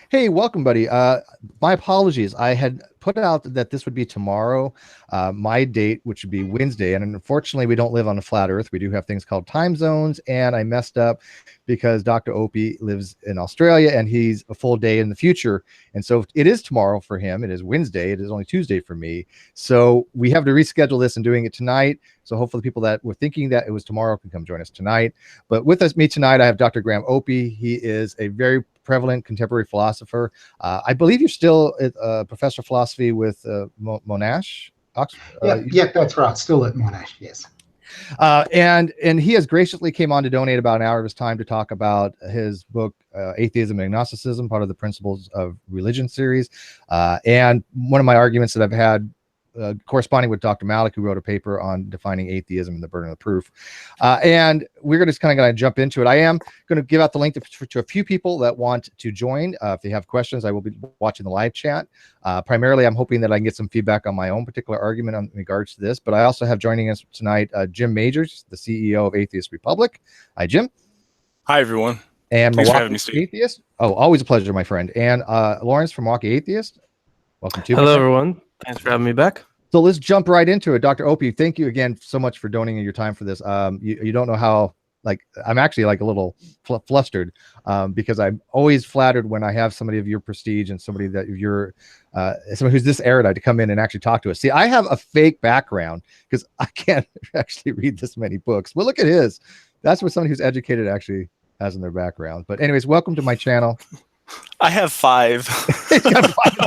Hey, welcome, buddy. My apologies. I had put out that this would be tomorrow, my date, which would be Wednesday. And unfortunately, we don't live on a flat earth. We do have things called time zones. And I messed up because Dr. Oppy lives in Australia and he's a full day in the future. And so it is tomorrow for him. It is Wednesday. It is only Tuesday for me. So we have to reschedule this and doing it tonight. So hopefully people that were thinking that it was tomorrow can come join us tonight. But with me tonight, I have Dr. Graham Oppy. He is a very prevalent contemporary philosopher. I believe you're still a professor of philosophy with Monash. Yeah, that's right. Still at Monash, yes. And he has graciously came on to donate about an hour of his time to talk about his book, Atheism and Agnosticism, part of the Principles of Religion series. And one of my arguments that I've had corresponding with Dr. Malik, who wrote a paper on defining atheism and the burden of proof. And we're just kind of going to jump into it. I am going to give out the link to a few people that want to join. If they have questions, I will be watching the live chat. Primarily, I'm hoping that I can get some feedback on my own particular argument in regards to this. But I also have joining us tonight, Jim Majors, the CEO of Atheist Republic. Hi, Jim. Hi, everyone. And Thanks Milwaukee for having me, Atheist. Oh, always a pleasure, my friend. And Lawrence from Milwaukee Atheist. Welcome to. Hello, everyone. Thanks for having me back. So let's jump right into it. Dr. Oppy, thank you again so much for donating your time for this. You don't know how, like, I'm actually like a little flustered because I'm always flattered when I have somebody of your prestige and somebody that you're, somebody who's this erudite to come in and actually talk to us. See, I have a fake background because I can't actually read this many books. Well, look at his. That's what somebody who's educated actually has in their background. But anyways, welcome to my channel. I have 5. He's got 5.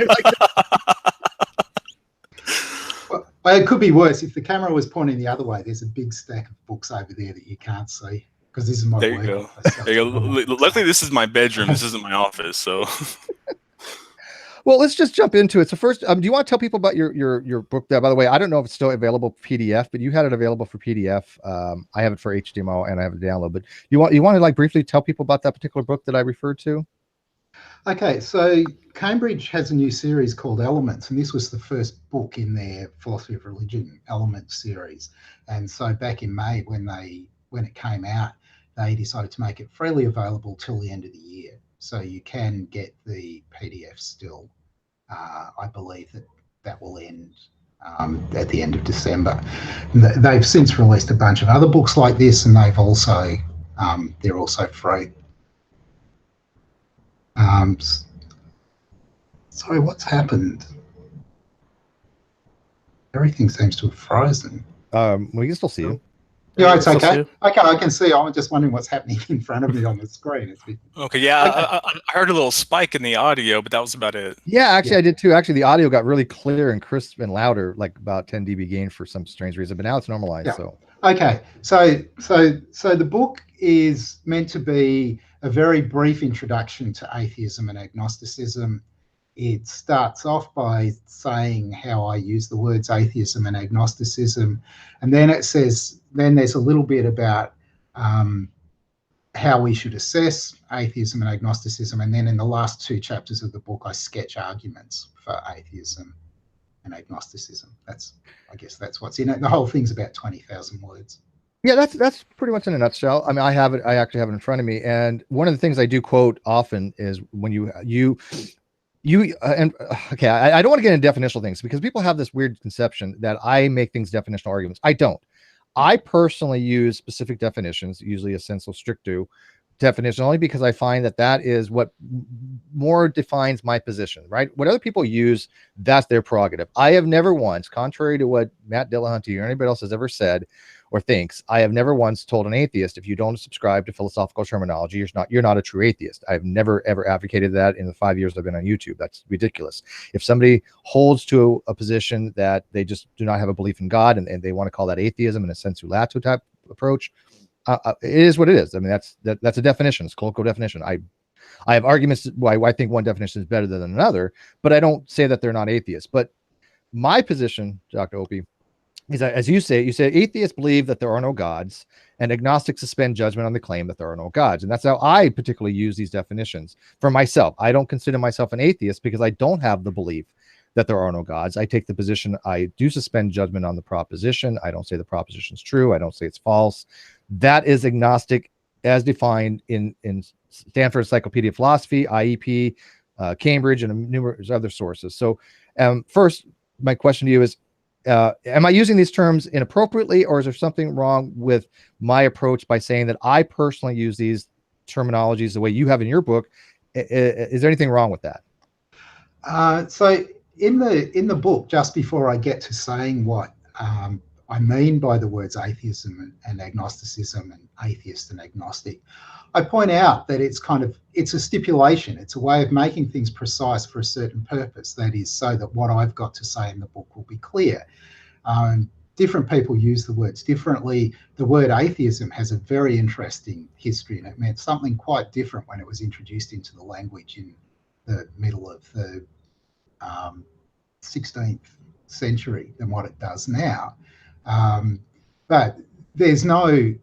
Well, it could be worse. If the camera was pointing the other way, there's a big stack of books over there that you can't see because this is my There you go. There you go. Luckily, this is my bedroom. This isn't my office. So, well, let's just jump into it. So first, do you want to tell people about your book there? By the way, I don't know if it's still available PDF, but you had it available for PDF. I have it for HTML and I have it download. But you want to like briefly tell people about that particular book that I referred to? Okay, so Cambridge has a new series called Elements, and this was the first book in their Philosophy of Religion Elements series. And so back in May, when it came out, they decided to make it freely available till the end of the year. So you can get the PDF still. I believe that will end at the end of December. They've since released a bunch of other books like this, and they're also free. Sorry, what's happened? Everything seems to have frozen. We can still see you. Yeah, it's okay. Okay, I can see. I'm just wondering what's happening in front of me on the screen. okay, yeah, I heard a little spike in the audio, but that was about it. Yeah, actually, I did too. Actually, the audio got really clear and crisp and louder, like about 10 dB gain for some strange reason, but now it's normalized. Yeah. So okay, so the book is meant to be a very brief introduction to atheism and agnosticism. It starts off by saying how I use the words atheism and agnosticism, and then it says, then there's a little bit about how we should assess atheism and agnosticism, and then in the last 2 chapters of the book, I sketch arguments for atheism and agnosticism. I guess that's what's in it. The whole thing's about 20,000 words. Yeah, that's pretty much in a nutshell. I mean, I actually have it in front of me, and one of the things I do quote often is when okay, I don't want to get into definitional things because people have this weird conception that I make things definitional arguments. I don't. I personally use specific definitions, usually a sensu stricto definition, only because I find that is what more defines my position, right? What other people use, that's their prerogative. I have never once, contrary to what Matt Dillahunty or anybody else has ever said or thinks, I have never once told an atheist, if you don't subscribe to philosophical terminology, you're not a true atheist. I've never, ever advocated that in the 5 years I've been on YouTube. That's ridiculous. If somebody holds to a position that they just do not have a belief in God and they want to call that atheism in a sensu lato type approach, it is what it is. I mean, that's a definition. It's a colloquial definition. I have arguments why I think one definition is better than another, but I don't say that they're not atheists. But my position, Dr. Oppy, is that, as you say atheists believe that there are no gods, and agnostics suspend judgment on the claim that there are no gods. And that's how I particularly use these definitions for myself. I don't consider myself an atheist because I don't have the belief that there are no gods. I take the position I do suspend judgment on the proposition. I don't say the proposition is true. I don't say it's false. That is agnostic as defined in Stanford Encyclopedia of Philosophy, IEP Cambridge, and numerous other sources. So first, my question to you is, am I using these terms inappropriately, or is there something wrong with my approach by saying that I personally use these terminologies the way you have in your book? Is there anything wrong with that? So in the book, just before I get to saying what I mean by the words atheism and agnosticism and atheist and agnostic, I point out that it's a stipulation. It's a way of making things precise for a certain purpose. That is, so that what I've got to say in the book will be clear. Different people use the words differently. The word atheism has a very interesting history, and it meant something quite different when it was introduced into the language in the middle of the 16th century than what it does now. But there's no...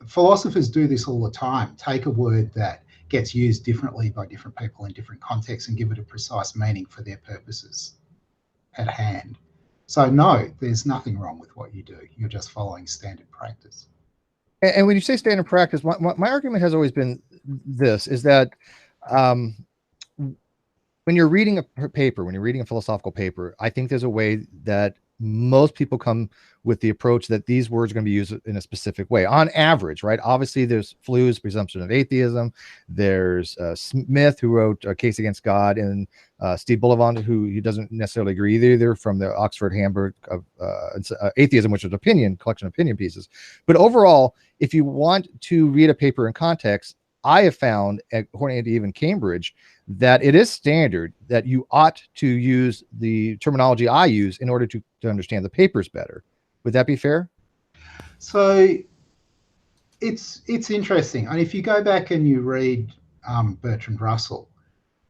Philosophers do this all the time. Take a word that gets used differently by different people in different contexts and give it a precise meaning for their purposes at hand. So no, there's nothing wrong with what you do. You're just following standard practice. And when you say standard practice, my argument has always been this, is that when you're reading a paper, when you're reading a philosophical paper, I think there's a way that most people come with the approach that these words are going to be used in a specific way on average, right? Obviously there's Flu's presumption of atheism. There's Smith, who wrote A Case Against God, and Steve Bullivant, who he doesn't necessarily agree either, from the Oxford Hamburg of Atheism, which is collection of opinion pieces. But overall, if you want to read a paper in context, I have found, according to even Cambridge, that it is standard that you ought to use the terminology I use in order to understand the papers better. Would that be fair? So it's interesting. And if you go back and you read Bertrand Russell,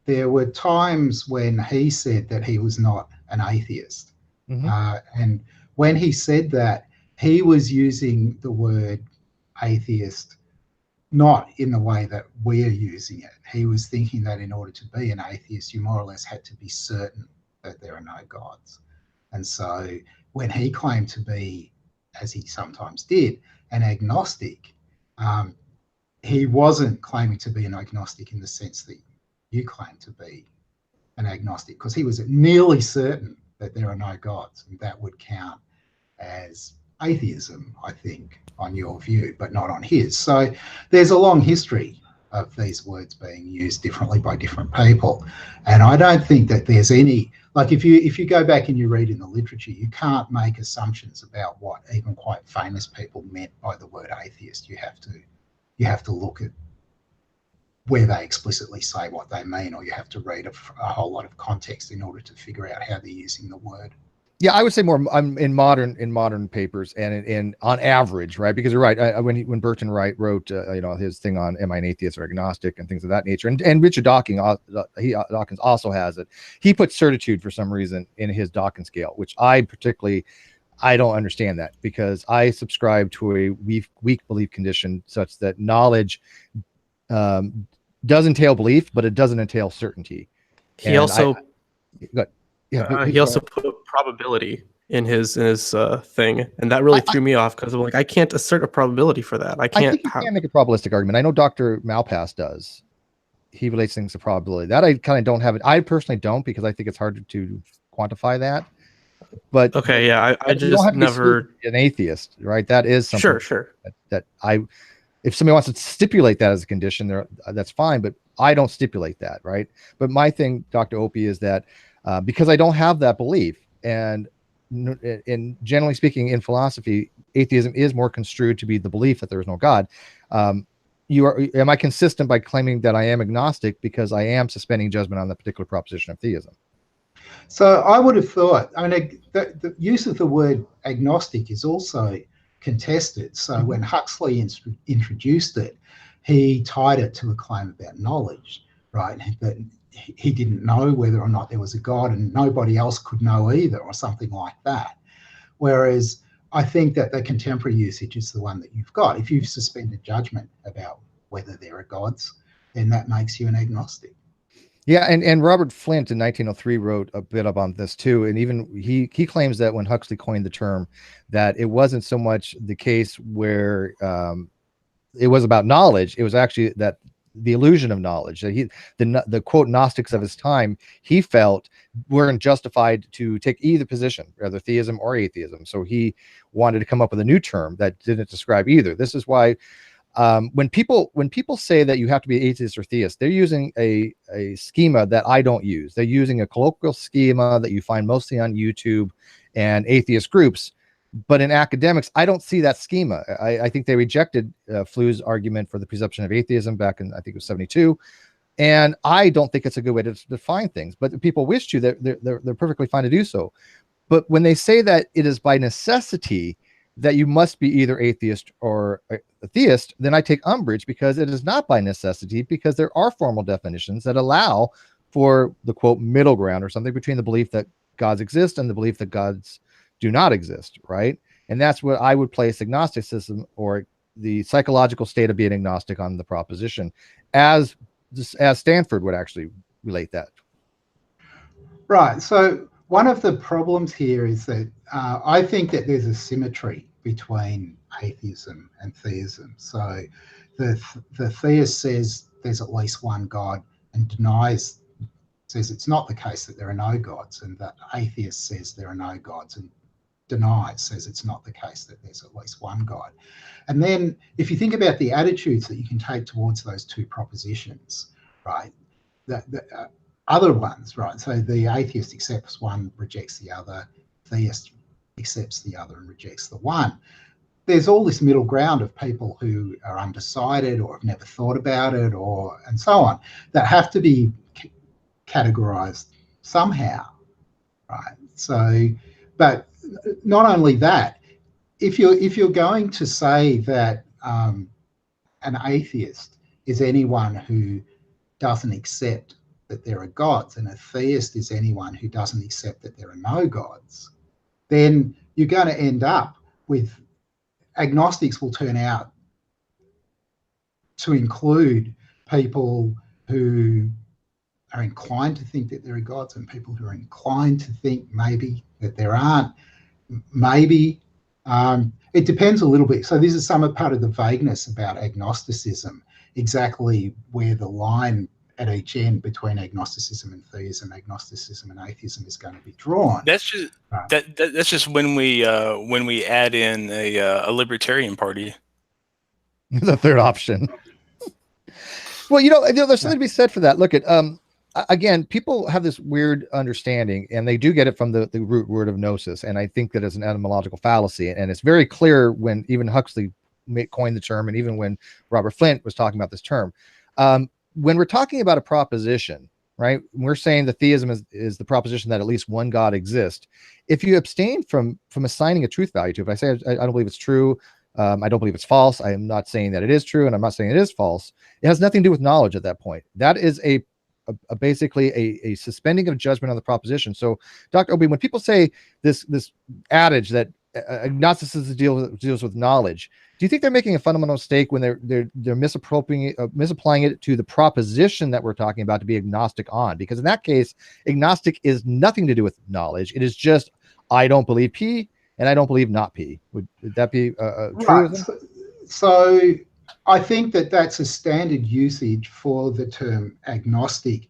there were times when he said that he was not an atheist. And when he said that, he was using the word atheist not in the way that we're using it. He was thinking that in order to be an atheist, you more or less had to be certain that there are no gods. And so when he claimed to be, as he sometimes did, an agnostic, he wasn't claiming to be an agnostic in the sense that you claim to be an agnostic, because he was nearly certain that there are no gods, and that would count as atheism, I think, on your view, but not on his. So there's a long history of these words being used differently by different people, and I don't think that there's any, like, if you go back and you read in the literature, you can't make assumptions about what even quite famous people meant by the word atheist. You have to look at where they explicitly say what they mean, or you have to read a whole lot of context in order to figure out how they're using the word. Yeah, I would say more in modern papers, and in on average, right? Because you're right. When Bertrand Wright wrote, his thing on "Am I an Atheist or Agnostic" and things of that nature, and Richard Dawkins also has it. He puts certitude for some reason in his Dawkins scale, which I don't understand that, because I subscribe to a weak belief condition such that knowledge does entail belief, but it doesn't entail certainty. He also put put probability in his thing, and that really threw me off, because I'm like, I can't assert a probability for that. I think you can make a probabilistic argument. I know Dr. Malpass does. He relates things to probability. That I kind of don't have it. I personally don't, because I think it's hard to quantify that. But okay, yeah, I just never an atheist, right? That is something sure that if somebody wants to stipulate that as a condition, that's fine, but I don't stipulate that, right? But my thing, Dr. Oppy, is that because I don't have that belief, and generally speaking in philosophy, atheism is more construed to be the belief that there is no God. Am I consistent by claiming that I am agnostic because I am suspending judgment on the particular proposition of theism? So I would have thought, the use of the word agnostic is also contested. So when Huxley introduced it, he tied it to a claim about knowledge, right? That he didn't know whether or not there was a God, and nobody else could know either, or something like that. Whereas I think that the contemporary usage is the one that you've got. If you've suspended judgment about whether there are gods, then that makes you an agnostic. Yeah, and Robert Flint in 1903 wrote a bit about this too, and even he claims that when Huxley coined the term, that it wasn't so much the case where it was about knowledge. It was actually that the illusion of knowledge. That the quote Gnostics of his time, he felt weren't justified to take either position, rather theism or atheism. So he wanted to come up with a new term that didn't describe either. This is why when people say that you have to be atheist or theist, they're using a schema that I don't use. They're using a colloquial schema that you find mostly on YouTube and atheist groups. But in academics, I don't see that schema. I think they rejected Flu's argument for the presumption of atheism back in, I think it was 72. And I don't think it's a good way to define things. But if people wish to, they're perfectly fine to do so. But when they say that it is by necessity that you must be either atheist or a theist, then I take umbrage, because it is not by necessity, because there are formal definitions that allow for the quote middle ground, or something between the belief that gods exist and the belief that gods do not exist, right? And that's what I would place agnosticism, or the psychological state of being agnostic, on the proposition, as Stanford would actually relate that. Right. So one of the problems here is that I think that there's a symmetry between atheism and theism. So the theist says there's at least one God, and says it's not the case that there are no gods, and that atheist says there are no gods, and says it's not the case that there's at least one God. And then if you think about the attitudes that you can take towards those two propositions, right, the other ones, right, so the atheist accepts one, rejects the other, theist accepts the other and rejects the one. There's all this middle ground of people who are undecided or have never thought about it, and so on, that have to be categorized somehow, right? So, but not only that, if you're going to say that an atheist is anyone who doesn't accept that there are gods, and a theist is anyone who doesn't accept that there are no gods, then you're going to end up with agnostics will turn out to include people who are inclined to think that there are gods, and people who are inclined to think maybe that there aren't. Maybe it depends a little bit. So this is some part of the vagueness about agnosticism, exactly where the line at each end between agnosticism and theism, agnosticism and atheism is going to be drawn. That's just that's just when we add in a libertarian party. The third option. Well, there's something to be said for that. Look at again, people have this weird understanding, and they do get it from the root word of gnosis, and I think that is an etymological fallacy, and it's very clear when even Huxley coined the term, and even when Robert Flint was talking about this term. When we're talking about a proposition, right, we're saying that theism is the proposition that at least one God exists. If you abstain from assigning a truth value to it, if I say I don't believe it's true, I don't believe it's false, I am not saying that it is true, and I'm not saying it is false, it has nothing to do with knowledge at that point. That is basically a suspending of judgment on the proposition. So, Dr. Oppy, when people say this adage that agnosticism deals with knowledge, do you think they're making a fundamental mistake when they're misapplying it to the proposition that we're talking about to be agnostic on? Because in that case, agnostic is nothing to do with knowledge. It is just, I don't believe P and I don't believe not P. Would that be true? Right. So I think that that's a standard usage for the term agnostic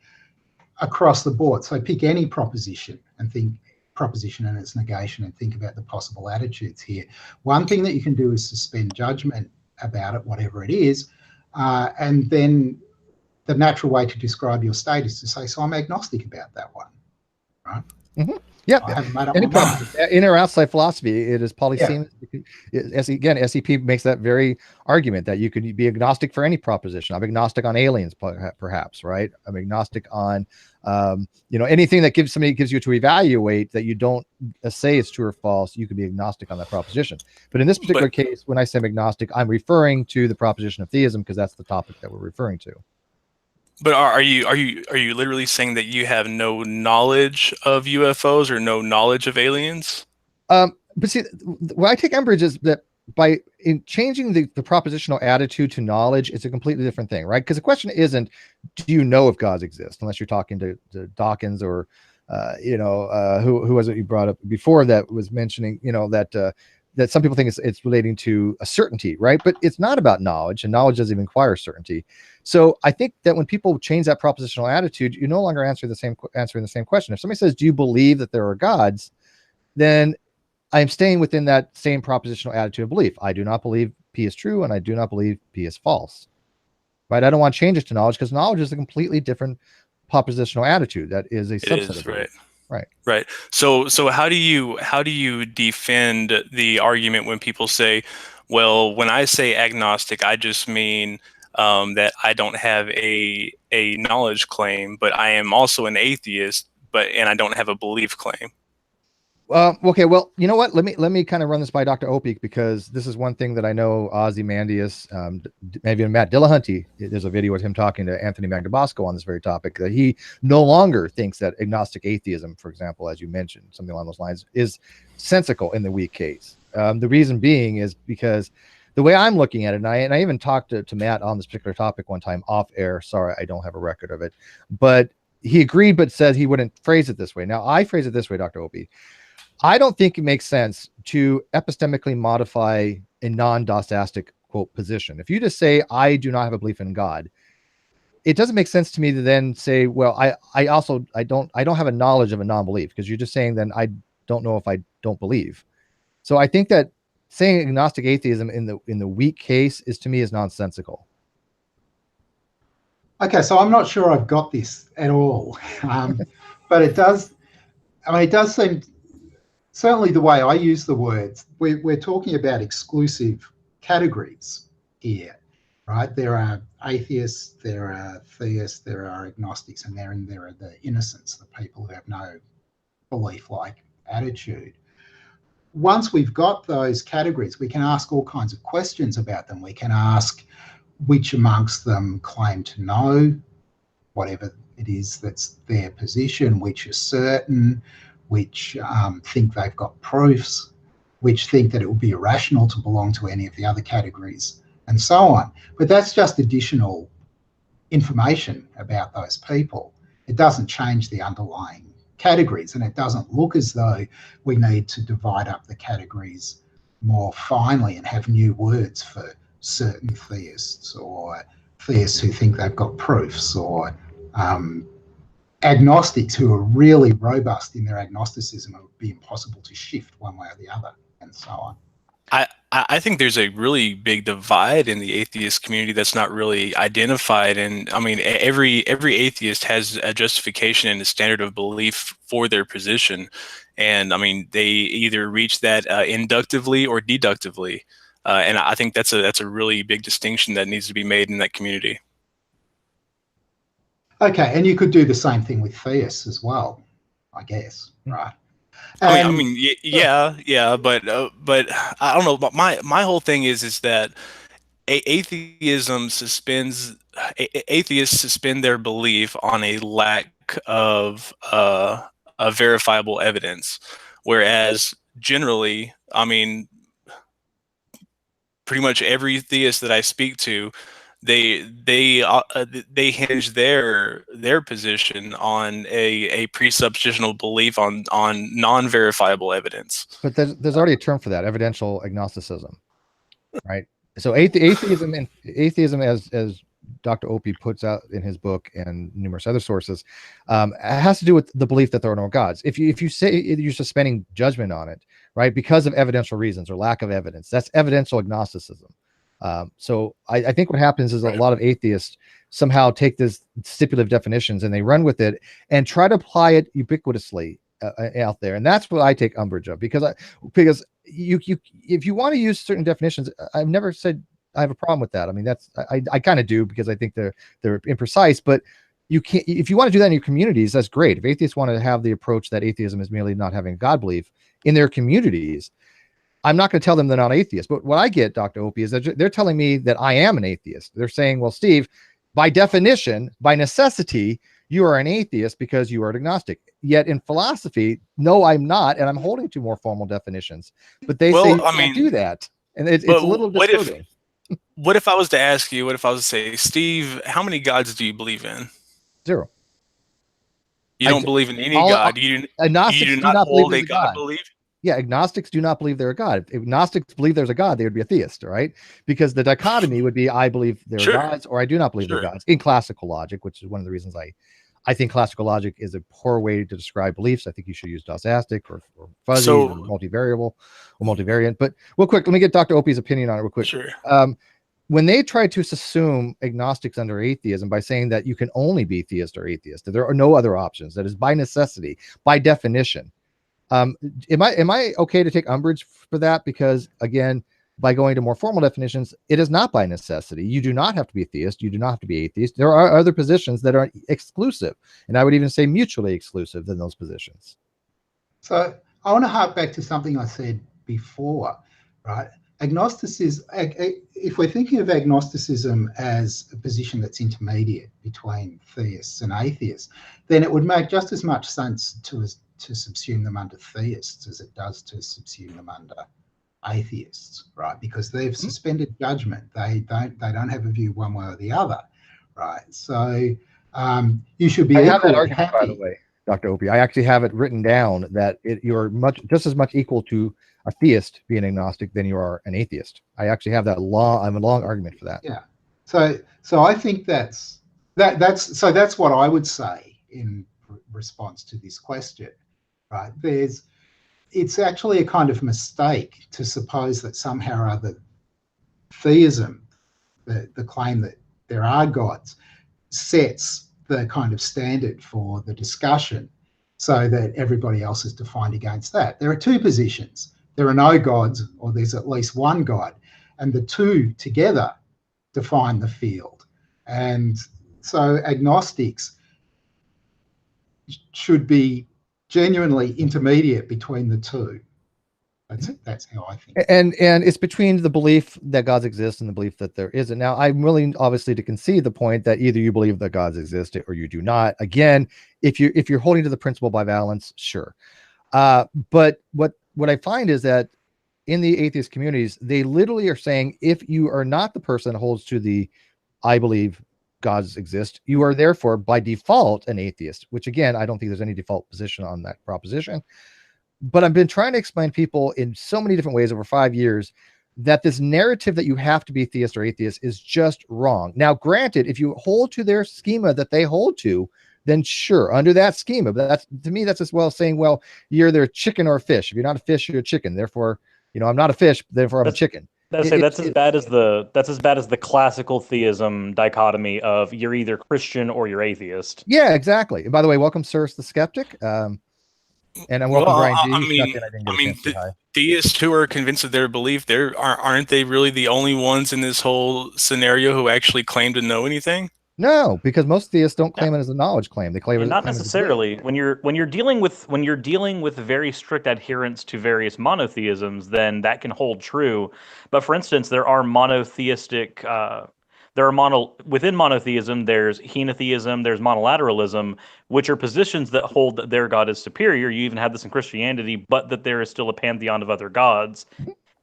across the board. So pick any proposition and think proposition and its negation, and think about the possible attitudes here. One thing that you can do is suspend judgment about it, whatever it is, and then the natural way to describe your state is to say, so I'm agnostic about that one, right? Mm-hmm. Yeah, I haven't made up my mind. In or outside philosophy, it is polysemous. Yeah. Again, SEP makes that very argument that you could be agnostic for any proposition. I'm agnostic on aliens, perhaps, right? I'm agnostic on, anything that somebody gives you to evaluate that you don't say is true or false. You could be agnostic on that proposition. But in this particular case, when I say I'm agnostic, I'm referring to the proposition of theism, because that's the topic that we're referring to. But are you literally saying that you have no knowledge of UFOs or no knowledge of aliens? But see, what I take umbrage is that by changing the propositional attitude to knowledge, it's a completely different thing, right? Because the question isn't, do you know if gods exist? Unless you're talking to Dawkins or, who was it you brought up before that was mentioning, that some people think it's relating to a certainty, right? But it's not about knowledge, and knowledge doesn't even require certainty. So I think that when people change that propositional attitude, you no longer answering the same question. If somebody says, do you believe that there are gods? Then I'm staying within that same propositional attitude of belief. I do not believe P is true, and I do not believe P is false. Right? I don't want changes to knowledge, because knowledge is a completely different propositional attitude. That is a subset of right. Right. Right. So how do you defend the argument when people say, well, when I say agnostic, I just mean that I don't have a knowledge claim, but I am also an atheist, and I don't have a belief claim. Okay, well, you know what? Let me kind of run this by Dr. Oppy, because this is one thing that I know Ozymandias, maybe Matt Dillahunty, there's a video with him talking to Anthony Magnabosco on this very topic, that he no longer thinks that agnostic atheism, for example, as you mentioned, something along those lines, is sensical in the weak case. The reason being is because the way I'm looking at it, and I even talked to Matt on this particular topic one time off air. Sorry, I don't have a record of it, but he agreed, but said he wouldn't phrase it this way. Now, I phrase it this way, Dr. Oppy. I don't think it makes sense to epistemically modify a non-dostastic quote position. If you just say, I do not have a belief in God, it doesn't make sense to me to then say, well, I don't have a knowledge of a non-belief, because you're just saying then I don't know if I don't believe. So I think that saying agnostic atheism in the weak case is, to me, is nonsensical. Okay, so I'm not sure I've got this at all, but it does seem, certainly the way I use the words, we're talking about exclusive categories here, right? There are atheists, there are theists, there are agnostics, and there are the innocents, the people who have no belief-like attitude. Once we've got those categories, we can ask all kinds of questions about them. We can ask which amongst them claim to know whatever it is that's their position, which are certain, which think they've got proofs, which think that it would be irrational to belong to any of the other categories, and so on. But that's just additional information about those people. It doesn't change the underlying categories, and it doesn't look as though we need to divide up the categories more finely and have new words for certain theists, or theists who think they've got proofs, or agnostics who are really robust in their agnosticism. It would be impossible to shift one way or the other, and so on. I think there's a really big divide in the atheist community that's not really identified. And I mean, every atheist has a justification and a standard of belief for their position. And I mean, they either reach that inductively or deductively. And I think that's a really big distinction that needs to be made in that community. Okay, and you could do the same thing with theists as well, I guess, right? I mean, yeah, but I don't know. My whole thing is that atheists suspend their belief on a lack of verifiable evidence, whereas generally, I mean, pretty much every theist that I speak to, they hinge their position on a presuppositional belief on non-verifiable evidence. But there's already a term for that, evidential agnosticism, right? So atheism, as Dr. Oppy puts out in his book and numerous other sources, has to do with the belief that there are no gods. If you say you're suspending judgment on it, right, because of evidential reasons or lack of evidence, that's evidential agnosticism. So I think what happens is a lot of atheists somehow take this stipulative definitions and they run with it and try to apply it ubiquitously out there, and that's what I take umbrage of, because you if you want to use certain definitions, I've never said I have a problem with that. I mean, that's I kind of do, because I think they're imprecise, but you can't, if you want to do that in your communities, that's great. If atheists want to have the approach that atheism is merely not having God belief in their communities, I'm not going to tell them they're not atheists. But what I get, Dr. Oppy, is that they're telling me that I am an atheist. They're saying, well, Steve, by definition, by necessity, you are an atheist because you are an agnostic. Yet in philosophy, no, I'm not, and I'm holding to more formal definitions. But they say you can't do that, and it's a little disturbing. What if I was to ask you? What if I was to say, Steve, how many gods do you believe in? 0. You don't believe in any God. You do not hold a God belief. Yeah, agnostics do not believe they're a god. If agnostics believe there's a god, they would be a theist, right? Because the dichotomy would be I believe there are Sure. gods or I do not believe there are Sure. gods in classical logic, which is one of the reasons I think classical logic is a poor way to describe beliefs. I think you should use dosastic or fuzzy So- or multivariable or multivariant. But real quick, let me get Dr. Oppy's opinion on it real quick. Sure. When they try to subsume agnostics under atheism by saying that you can only be theist or atheist, that there are no other options, that is by necessity, by definition. Am I okay to take umbrage for that? Because again, by going to more formal definitions, it is not by necessity. You do not have to be a theist. You do not have to be atheist. There are other positions that are exclusive, and I would even say mutually exclusive than those positions. So I want to hark back to something I said before, right? Agnosticism, if we're thinking of agnosticism as a position that's intermediate between theists and atheists, then it would make just as much sense to subsume them under theists as it does to subsume them under atheists, right? Because they've suspended judgment. They don't have a view one way or the other, right? So you should be I have that equally argument, by the happy. way, Dr. Oppy. I actually have it written down that you're just as much equal to a theist being agnostic than you are an atheist. I actually have that long. I have a long argument for that. Yeah. So I think that's what I would say in response to this question, right? It's actually a kind of mistake to suppose that somehow or other theism, the claim that there are gods, sets the kind of standard for the discussion so that everybody else is defined against that. There are two positions. There are no gods, or there's at least one God, and the two together define the field. And so agnostics should be genuinely intermediate between the two. That's how I think. And it's between the belief that gods exist and the belief that there isn't. Now, I'm willing, obviously, to concede the point that either you believe that gods exist or you do not. Again, if you're holding to the principle bivalence, sure. But what I find is that in the atheist communities, they literally are saying, if you are not the person that holds to the I believe gods exist, you are therefore by default an atheist, which again, I don't think there's any default position on that proposition. But I've been trying to explain to people in so many different ways over 5 years that this narrative that you have to be theist or atheist is just wrong. Now, granted, if you hold to their schema that they hold to, then sure, under that schema, but that's, to me, that's as well as saying, well, you're either chicken or a fish. If you're not a fish, you're a chicken. Therefore, I'm not a fish, therefore I'm a chicken. That's as bad as the classical theism dichotomy of you're either Christian or you're atheist. Yeah, exactly. And by the way, welcome, Sirs the Skeptic. And I'm welcome, Brian G. Theists who are convinced of their belief, aren't they really the only ones in this whole scenario who actually claim to know anything? No, because most theists don't claim it as a knowledge claim. They claim it not necessarily. When you're dealing with very strict adherence to various monotheisms, then that can hold true. But for instance, there are monotheistic. Within monotheism, there's henotheism, there's monolateralism, which are positions that hold that their God is superior. You even have this in Christianity, but that there is still a pantheon of other gods,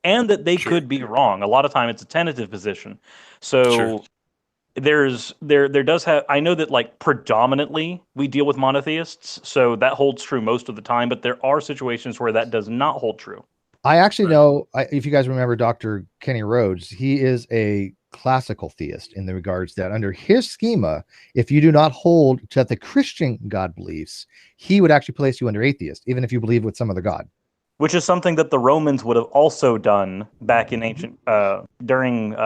and that they could be wrong. A lot of time, it's a tentative position. So. There does have, I know that like predominantly we deal with monotheists, so that holds true most of the time, but there are situations where that does not hold true. I actually know, if you guys remember Dr. Kenny Rhodes, he is a classical theist in the regards that under his schema, if you do not hold to the Christian God beliefs, he would actually place you under atheist, even if you believe with some other God. Which is something that the Romans would have also done back in during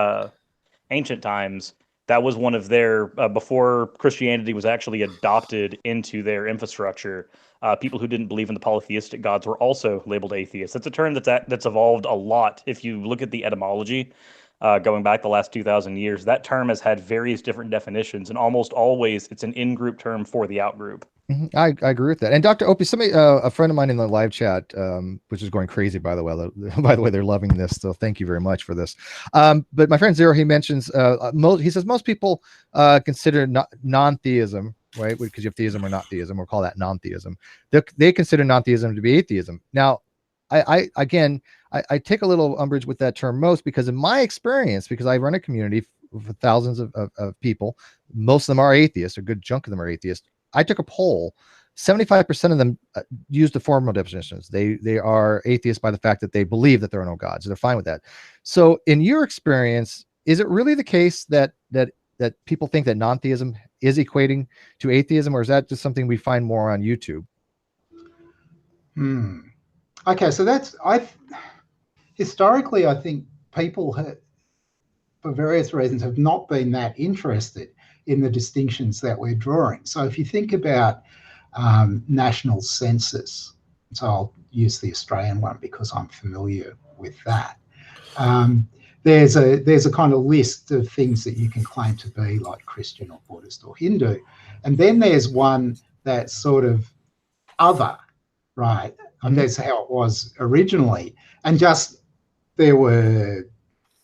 ancient times. That was one of their, before Christianity was actually adopted into their infrastructure, people who didn't believe in the polytheistic gods were also labeled atheists. That's a term that's evolved a lot. If you look at the etymology, going back the last 2,000 years, that term has had various different definitions, and almost always it's an in-group term for the out-group. I agree with that. And Dr. Oppy, somebody, a friend of mine in the live chat, which is going crazy, by the way, they're loving this. So thank you very much for this. But my friend Zero, he mentions, he says most people consider non-theism, right? Because you have theism or not theism, we'll call that non-theism. They consider non-theism to be atheism. Now, I take a little umbrage with that term most, because in my experience, because I run a community for thousands of people, most of them are atheists, a good chunk of them are atheists. I took a poll 75% of them use the formal definitions. They are atheists by the fact that they believe that there are no gods. They're fine with that. So in your experience, is it really the case that people think that non-theism is equating to atheism, or is that just something we find more on YouTube? Okay, so historically, I think people for various reasons have not been that interested in the distinctions that we're drawing. So if you think about national census, so I'll use the Australian one because I'm familiar with that. There's a kind of list of things that you can claim to be like Christian or Buddhist or Hindu. And then there's one that's sort of other, right? And that's how it was originally. And just there were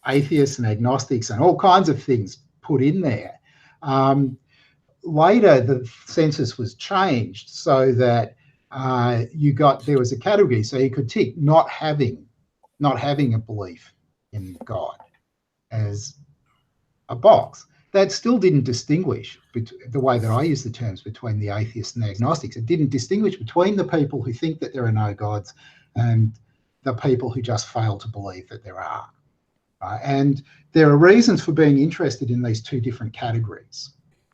atheists and agnostics and all kinds of things put in there. Later, the census was changed so that there was a category, so you could tick not having a belief in God as a box. That still didn't distinguish the way that I use the terms between the atheists and the agnostics. It didn't distinguish between the people who think that there are no gods and the people who just fail to believe that there are. And there are reasons for being interested in these two different categories.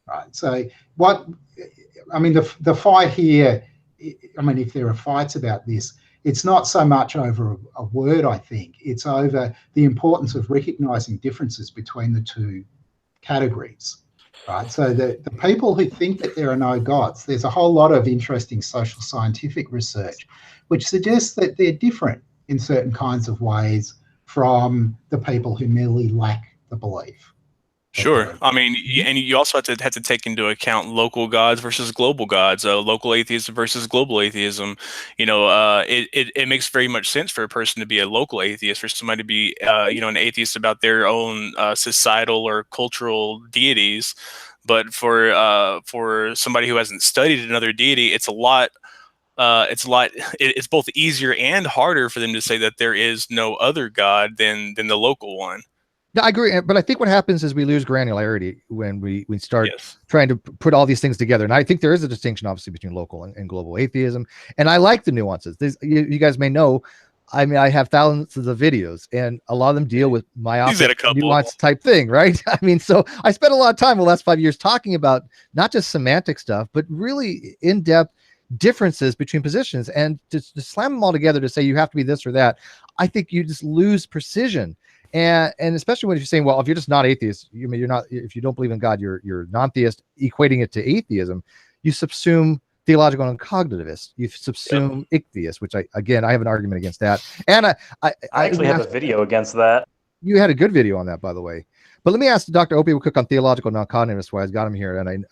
Right. So the fight here, if there are fights about this, it's not so much over a word, I think. It's over the importance of recognizing differences between the two categories. Right. So the people who think that there are no gods, there's a whole lot of interesting social scientific research which suggests that they're different in certain kinds of ways from the people who merely lack the belief. Sure. And you also have to take into account local gods versus global gods, local atheism versus global atheism. It makes very much sense for a person to be a local atheist, for somebody to be, an atheist about their own societal or cultural deities. But for somebody who hasn't studied another deity, it's both easier and harder for them to say that there is no other god than the local one. No, I agree, but I think what happens is we lose granularity when we start trying to put all these things together. And I think there is a distinction, obviously, between local and global atheism. And I like the nuances. You guys may know, I have thousands of videos, and a lot of them deal with myopic nuance type thing, right? So I spent a lot of time the last 5 years talking about not just semantic stuff, but really in-depth differences between positions. And to slam them all together to say you have to be this or that, I think you just lose precision. And especially when you're saying, well, if you're just not atheist, you're not, if you don't believe in God, you're non-theist, equating it to atheism, you subsume theological and cognitivist. You subsume ichtheist, which I have an argument against that. And I actually have a video against that. You had a good video on that, by the way. But let me ask Dr. Oppy Cook on theological non-cognitivism, why I've got him here, and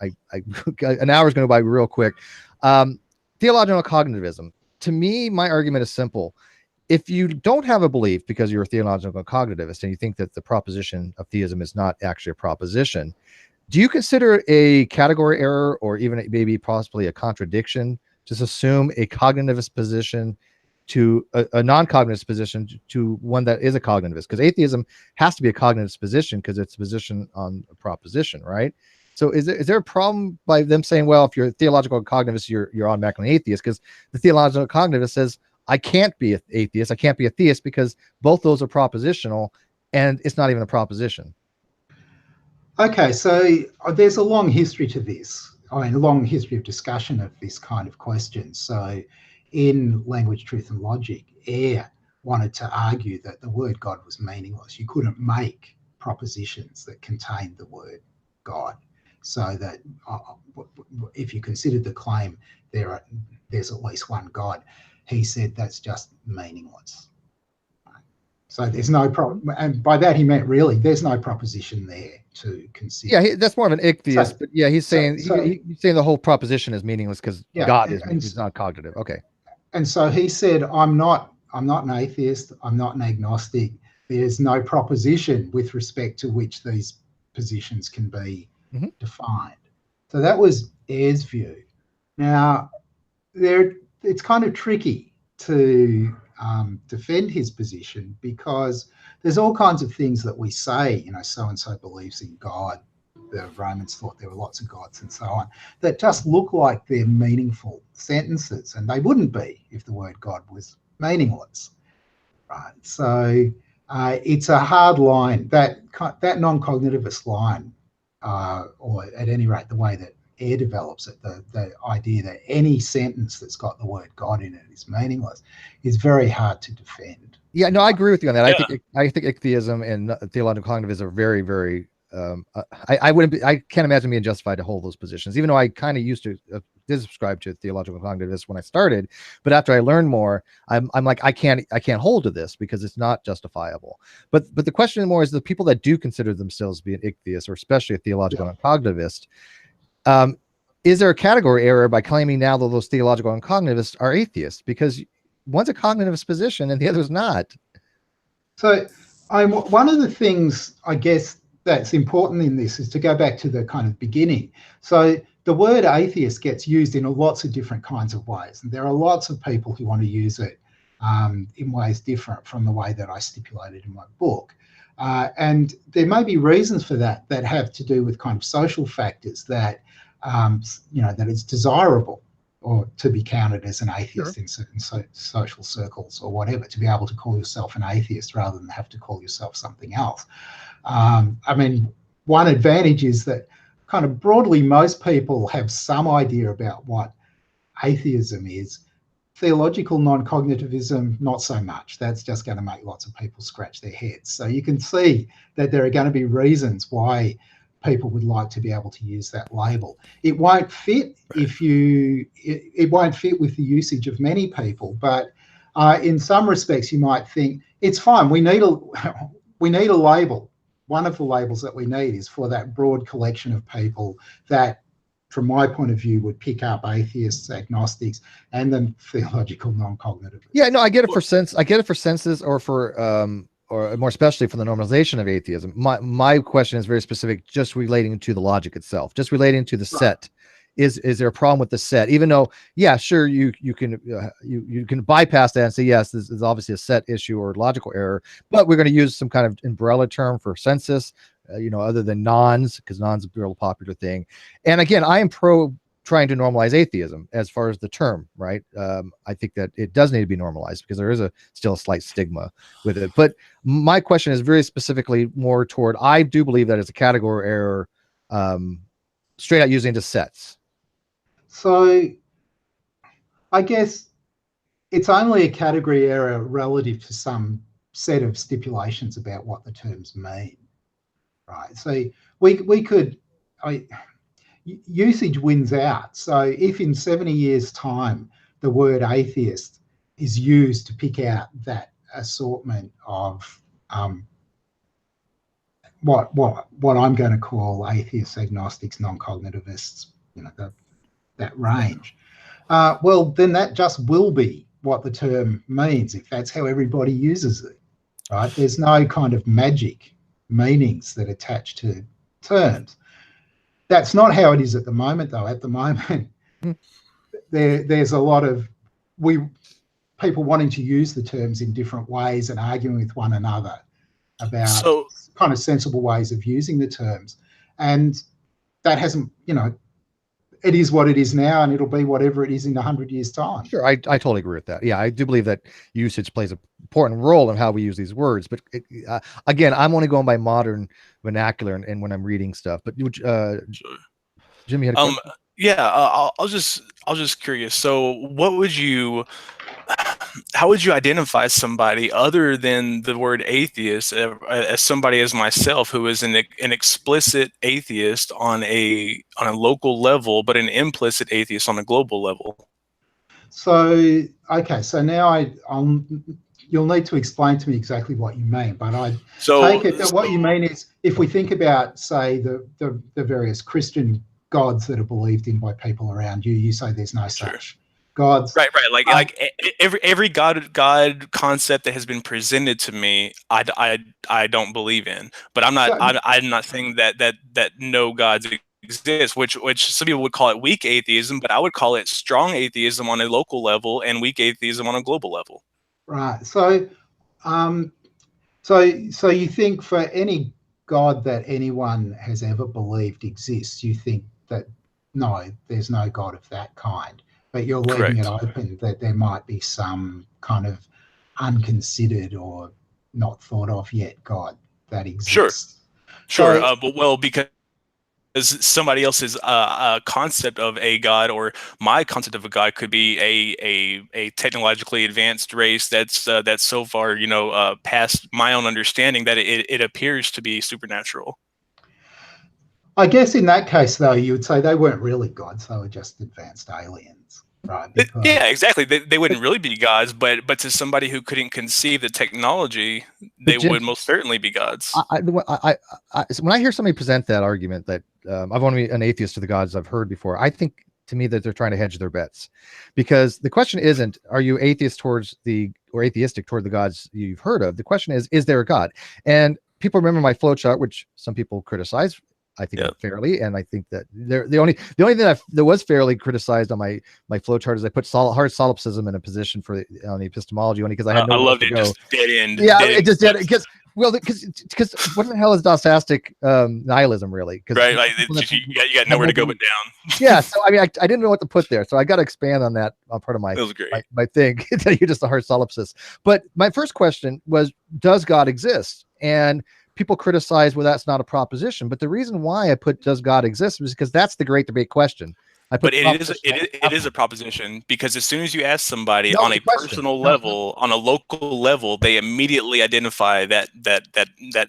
an hour's going to go by real quick. Theological cognitivism. To me, my argument is simple. If you don't have a belief because you're a theological cognitivist and you think that the proposition of theism is not actually a proposition, do you consider a category error or even maybe possibly a contradiction to assume a cognitivist position to a non-cognitivist position to one that is a cognitivist? Because atheism has to be a cognitivist position because it's a position on a proposition, right? So is there a problem by them saying, well, if you're a theological cognitivist, you're automatically an atheist? Because the theological cognitivist says, I can't be an atheist, I can't be a theist, because both those are propositional and it's not even a proposition. Okay, so there's a long history to this. A long history of discussion of this kind of question. So in Language, Truth and Logic, Eyre wanted to argue that the word God was meaningless. You couldn't make propositions that contained the word God. So that if you considered the claim there's at least one God, he said that's just meaningless. So there's no problem, and by that he meant really there's no proposition there to consider. Yeah, that's more of an ichtheist, but yeah, he's saying he's saying the whole proposition is meaningless because God is not cognitive. Okay. And so he said, I'm not an atheist, I'm not an agnostic. There's no proposition with respect to which these positions can be defined. So that was Eyre's view. Now, it's kind of tricky to defend his position because there's all kinds of things that we say, so-and-so believes in God, the Romans thought there were lots of gods and so on, that just look like they're meaningful sentences, and they wouldn't be if the word God was meaningless, right? So it's a hard line, that non-cognitivist line, or at any rate the way that Ayer develops it, the idea that any sentence that's got the word God in it is meaningless, is very hard to defend. Yeah, no, I agree with you on that. Yeah. I think atheism and theological cognitivism are very, very. I can't imagine being justified to hold those positions, even though I kind of used to did subscribe to theological cognitivism when I started. But after I learned more, I'm like, I can't hold to this because it's not justifiable. But the question more is the people that do consider themselves to be an atheist, or especially a theological cognitivist. Is there a category error by claiming now that those theological and cognitivists are atheists? Because one's a cognitivist position and the other's not. So one of the things, I guess, that's important in this is to go back to the kind of beginning. So the word atheist gets used in lots of different kinds of ways. And there are lots of people who want to use it in ways different from the way that I stipulated in my book. And there may be reasons for that have to do with kind of social factors that, that it's desirable or to be counted as an atheist in certain social circles or whatever, to be able to call yourself an atheist rather than have to call yourself something else. I mean, one advantage is that kind of broadly most people have some idea about what atheism is. Theological non-cognitivism, not so much. That's just going to make lots of people scratch their heads. So you can see that there are going to be reasons why people would like to be able to use that label. It won't fit it won't fit with the usage of many people, but in some respects you might think it's fine. We need a label. One of the labels that we need is for that broad collection of people that, from my point of view, would pick up atheists, agnostics, and then theological non-cognitivists. Yeah, no, I get it for senses, or for or more especially for the normalization of atheism. My question is very specific, just relating to the logic itself, just relating to the set. Is there a problem with the set? Even though, yeah, sure, you can bypass that and say, yes, this is obviously a set issue or logical error, but we're going to use some kind of umbrella term for census, other than nons, because nons is a real popular thing. And again, I am pro trying to normalize atheism as far as the term, right? I think that it does need to be normalized because there is still a slight stigma with it. But my question is very specifically more toward, I do believe that it's a category error, straight out using into sets. So I guess it's only a category error relative to some set of stipulations about what the terms mean, right? So we could, usage wins out. So if in 70 years' time the word atheist is used to pick out that assortment of what I'm going to call atheists, agnostics, non-cognitivists, that range, well, then that just will be what the term means if that's how everybody uses it, right? There's no kind of magic meanings that attach to terms. That's not how it is at the moment, though. At the moment, there's a lot of people wanting to use the terms in different ways and arguing with one another about kind of sensible ways of using the terms. And that hasn't, it is what it is now, and it'll be whatever it is in 100 years' time. Sure, I totally agree with that. Yeah, I do believe that usage plays an important role in how we use these words. But again, I'm only going by modern vernacular and when I'm reading stuff. But Jimmy had a question? Yeah, I was just curious. So, how would you identify somebody other than the word atheist as somebody as myself who is an explicit atheist on a local level, but an implicit atheist on a global level? So, okay, so now you'll need to explain to me exactly what you mean, but I take it that what you mean is, if we think about, say, the various Christian gods that are believed in by people around you, you say there's no such gods. Right. Like every God concept that has been presented to me, I don't believe in. But I'm not saying that no gods exist, which some people would call it weak atheism, but I would call it strong atheism on a local level and weak atheism on a global level. Right. So you think for any God that anyone has ever believed exists, you think that no, there's no God of that kind, but you're leaving it open that there might be some kind of unconsidered or not thought of yet God that exists. Sure. So, But well, because somebody else's concept of a God, or my concept of a God, could be a technologically advanced race that's so far past my own understanding that it appears to be supernatural. I guess in that case, though, you would say they weren't really gods; they were just advanced aliens, right? Because, yeah, exactly. They wouldn't really be gods, but to somebody who couldn't conceive the technology, they would most certainly be gods. When I hear somebody present that argument that I've only an atheist to the gods I've heard before, I think to me that they're trying to hedge their bets, because the question isn't are you atheist towards or atheistic toward the gods you've heard of. The question is there a God? And people remember my flowchart, which some people criticize. I think fairly, and I think that the only thing that was fairly criticized on my flowchart is I put hard solipsism in a position on the epistemology only because I had no. I loved it. Just dead end. Yeah, it just did because what the hell is Dostastic nihilism really? Right, like you got nowhere to go but down. Yeah, so I mean, I didn't know what to put there, so I got to expand on that on part of my thing. You're just a hard solipsist. But my first question was, does God exist? And people criticize, well, that's not a proposition. But the reason why I put "does God exist" is because that's the great debate question. But it is a proposition, because as soon as you ask somebody on a personal level, on a local level, they immediately identify that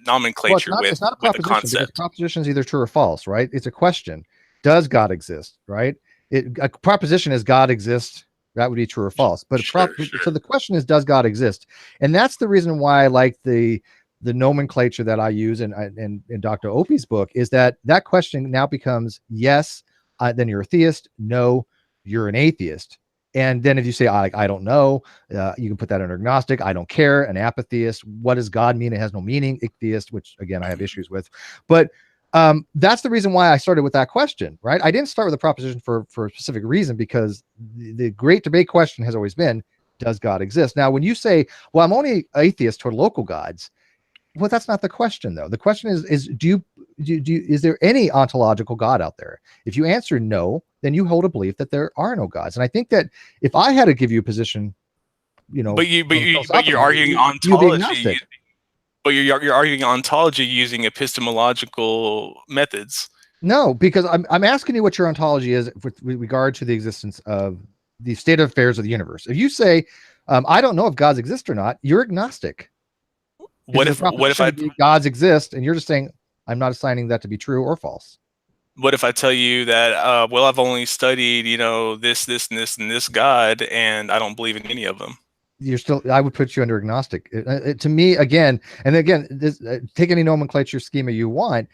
nomenclature with the concept. Proposition is either true or false, right? It's a question. Does God exist, right? A proposition is God exists. That would be true or false. But so the question is, does God exist? And that's the reason why I like the nomenclature that I use in Dr. Oppy's book, is that question now becomes yes, then you're a theist. No, you're an atheist. And then if you say, I don't know, you can put that under agnostic. I don't care. An apatheist. What does God mean? It has no meaning. Atheist, which again, I have issues with. But that's the reason why I started with that question, right? I didn't start with a proposition for a specific reason, because the great debate question has always been, does God exist? Now, when you say, well, I'm only atheist toward local gods, well, that's not the question, though. The question is is there any ontological God out there? If you answer no, then you hold a belief that there are no gods. And I think that if I had to give you a position, but you're arguing ontology. But you're arguing ontology using epistemological methods. No, because I'm asking you what your ontology is with regard to the existence of the state of affairs of the universe. If you say, I don't know if gods exist or not, you're agnostic. What if gods exist, and you're just saying, I'm not assigning that to be true or false? What if I tell you that, well, I've only studied, this, and this God, and I don't believe in any of them? I would put you under agnostic. To me, again, take any nomenclature schema you want,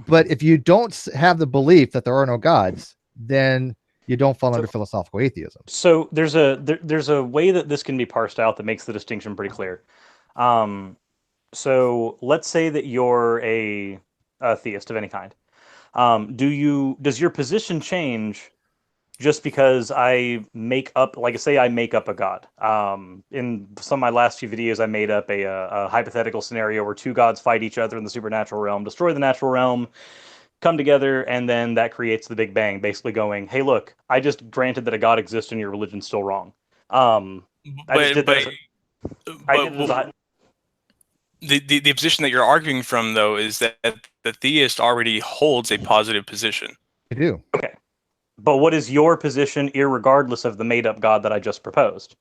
but if you don't have the belief that there are no gods, then you don't fall under philosophical atheism. So there's a way that this can be parsed out that makes the distinction pretty clear. So let's say that you're a theist of any kind. Does your position change just because I make up a god? In some of my last few videos, I made up a hypothetical scenario where two gods fight each other in the supernatural realm, destroy the natural realm, come together, and then that creates the Big Bang, basically going, hey, look, I just granted that a god exists and your religion's still wrong. The position that you're arguing from, though, is that the theist already holds a positive position. I do. Okay. But what is your position, irregardless of the made-up God that I just proposed?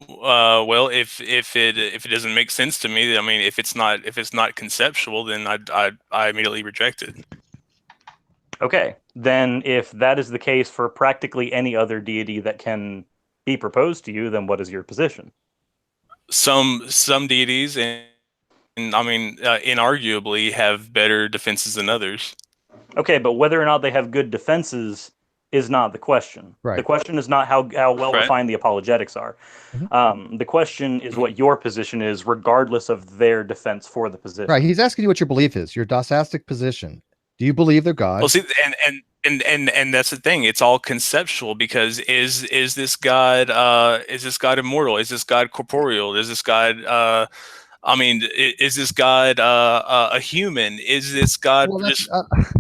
Well, if it doesn't make sense to me, I mean, if it's not conceptual, then I immediately reject it. Okay. Then if that is the case for practically any other deity that can be proposed to you, then what is your position? Some deities, and I mean, inarguably have better defenses than others. Okay, but whether or not they have good defenses is not the question. Right. The question is not how well refined the apologetics are. Mm-hmm. The question is what your position is, regardless of their defense for the position. Right. He's asking you what your belief is, your Dostastic position. Do you believe they're God? Well, see, and that's the thing. It's all conceptual, because is this God immortal? Is this God corporeal? Is this God I mean, is this God a human? Is this God Well, just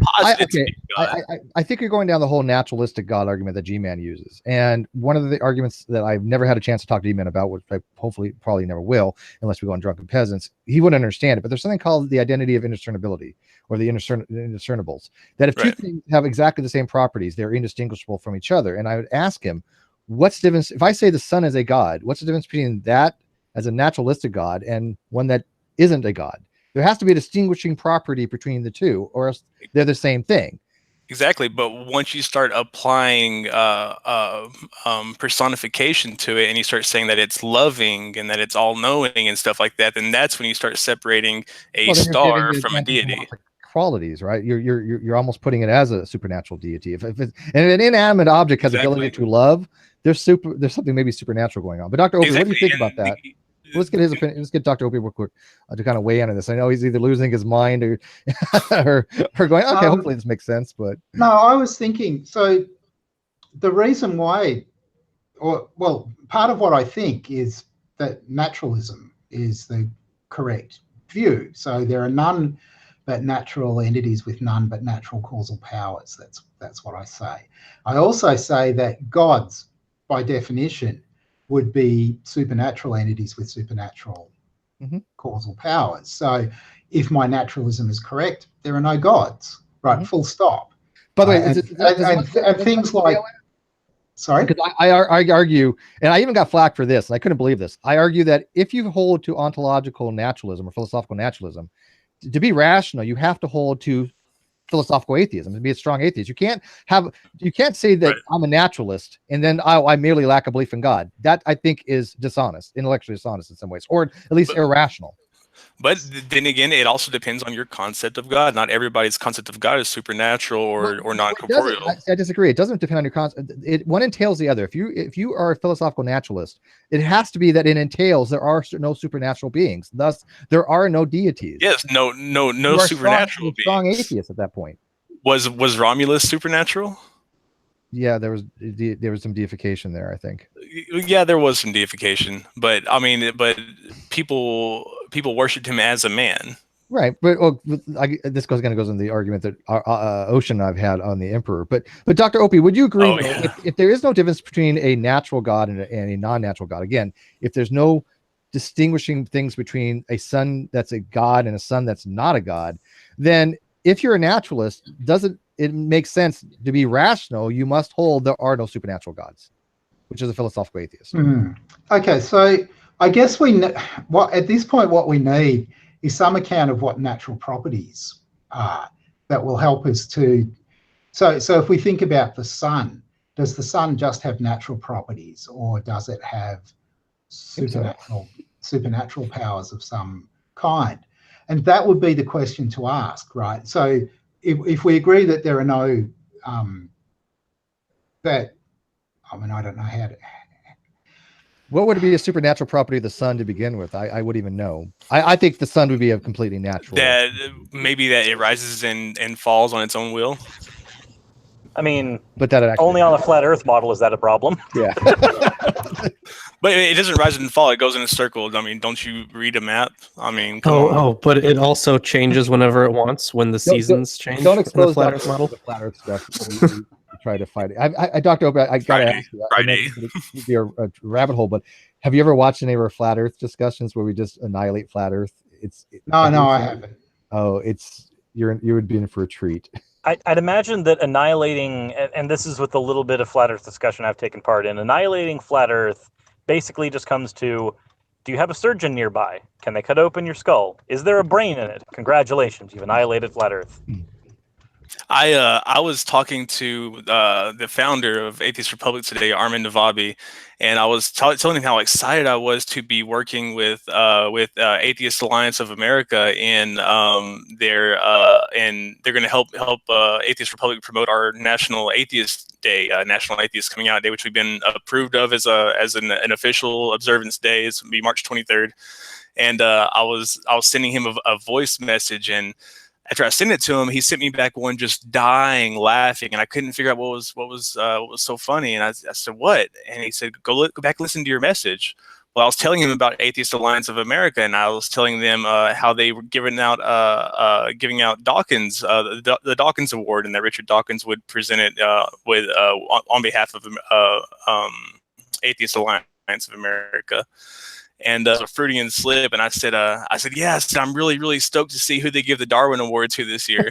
posited to be God? I think you're going down the whole naturalistic God argument that G-Man uses. And one of the arguments that I've never had a chance to talk to G-Man about, which I hopefully probably never will, unless we go on Drunken Peasants, he wouldn't understand it. But there's something called the identity of indiscernibility, or the indiscernibles, that if two things have exactly the same properties, they're indistinguishable from each other. And I would ask him, what's the difference? If I say the sun is a God, what's the difference between that as a naturalistic God and one that isn't a God? There has to be a distinguishing property between the two, or else they're the same thing. Exactly, but once you start applying personification to it, and you start saying that it's loving and that it's all-knowing and stuff like that, then that's when you start separating a star from a deity. Qualities, right? You're almost putting it as a supernatural deity. If it's, and an inanimate object has ability to love, there's something maybe supernatural going on. But Dr. Oppy, what do you think about that? Let's get his opinion. Let's get Dr. Oppy real quick to kind of weigh in on this. I know he's either losing his mind or or going, okay, hopefully this makes sense. But no, I was thinking, so the reason why, part of what I think is that naturalism is the correct view. So there are none but natural entities with none but natural causal powers. That's what I say. I also say that gods, by definition, would be supernatural entities with supernatural causal powers. So if my naturalism is correct, there are no gods, right? Full stop. By the way, and things like, sorry? Because I argue, and I even got flack for this, and I couldn't believe this. I argue that if you hold to ontological naturalism or philosophical naturalism, to be rational, you have to hold to philosophical atheism, to be a strong atheist. You can't say that I'm a naturalist and then I merely lack a belief in God. That I think is dishonest, intellectually dishonest in some ways, or at least irrational. But then again, it also depends on your concept of God. Not everybody's concept of God is supernatural or non-corporeal. I disagree. It doesn't depend on your concept. One entails the other. If you are a philosophical naturalist, it has to be that it entails there are no supernatural beings. Thus, there are no deities. Yes, no supernatural beings. Strong atheist at that point. Was Romulus supernatural? Yeah, there was some deification there, I think. Yeah, there was some deification, but I mean, people worshipped him as a man. Right, but this goes into the argument that Ocean and I've had on the Emperor. But Dr. Oppy, would you agree if there is no difference between a natural God and a non-natural God? Again, if there's no distinguishing things between a sun that's a God and a sun that's not a God, then if you're a naturalist, doesn't it makes sense to be rational? You must hold there are no supernatural gods, which is a philosophical atheist. Okay, so I guess at this point what we need is some account of what natural properties are that will help us to. So if we think about the sun, does the sun just have natural properties, or does it have supernatural powers of some kind? And that would be the question to ask, right? So if we agree that there are no, I don't know how to. What would be a supernatural property of the sun to begin with? I wouldn't even know. I think the sun would be a completely natural. That maybe that it rises and falls on its own will. I mean, but that only on a flat Earth model is that a problem? Yeah. But it doesn't rise and fall. It goes in a circle. I mean, don't you read a map? I mean, but it also changes whenever it wants when the seasons change. Don't expose the flat Earth model. The flat Earth stuff. We try to fight it. I Dr. Oppy, I gotta ask you. Friday. It'd be a rabbit hole, but have you ever watched any of our flat Earth discussions where we just annihilate flat Earth? No, I haven't. Oh, you would be in for a treat. I'd imagine that annihilating, and this is with a little bit of flat Earth discussion I've taken part in, annihilating flat Earth basically just comes to, do you have a surgeon nearby? Can they cut open your skull? Is there a brain in it? Congratulations, you've annihilated flat Earth. I was talking to the founder of Atheist Republic today, Armin Navabi, and I was telling him how excited I was to be working with Atheist Alliance of America in and they're going to help Atheist Republic promote our National Atheist Day, National Atheist Coming Out Day, which we've been approved of as an official observance day. It's going to be March 23rd, and I was sending him a voice message, and after I sent it to him, he sent me back one just dying laughing, and I couldn't figure out what was so funny. And I said, "What?" And he said, "Go back and listen to your message." Well, I was telling him about Atheist Alliance of America, and I was telling them how they were giving out Dawkins, the Dawkins Award, and that Richard Dawkins would present it with on behalf of Atheist Alliance of America. And a Freudian slip, and I said, yes, I'm really, really stoked to see who they give the Darwin Award to this year.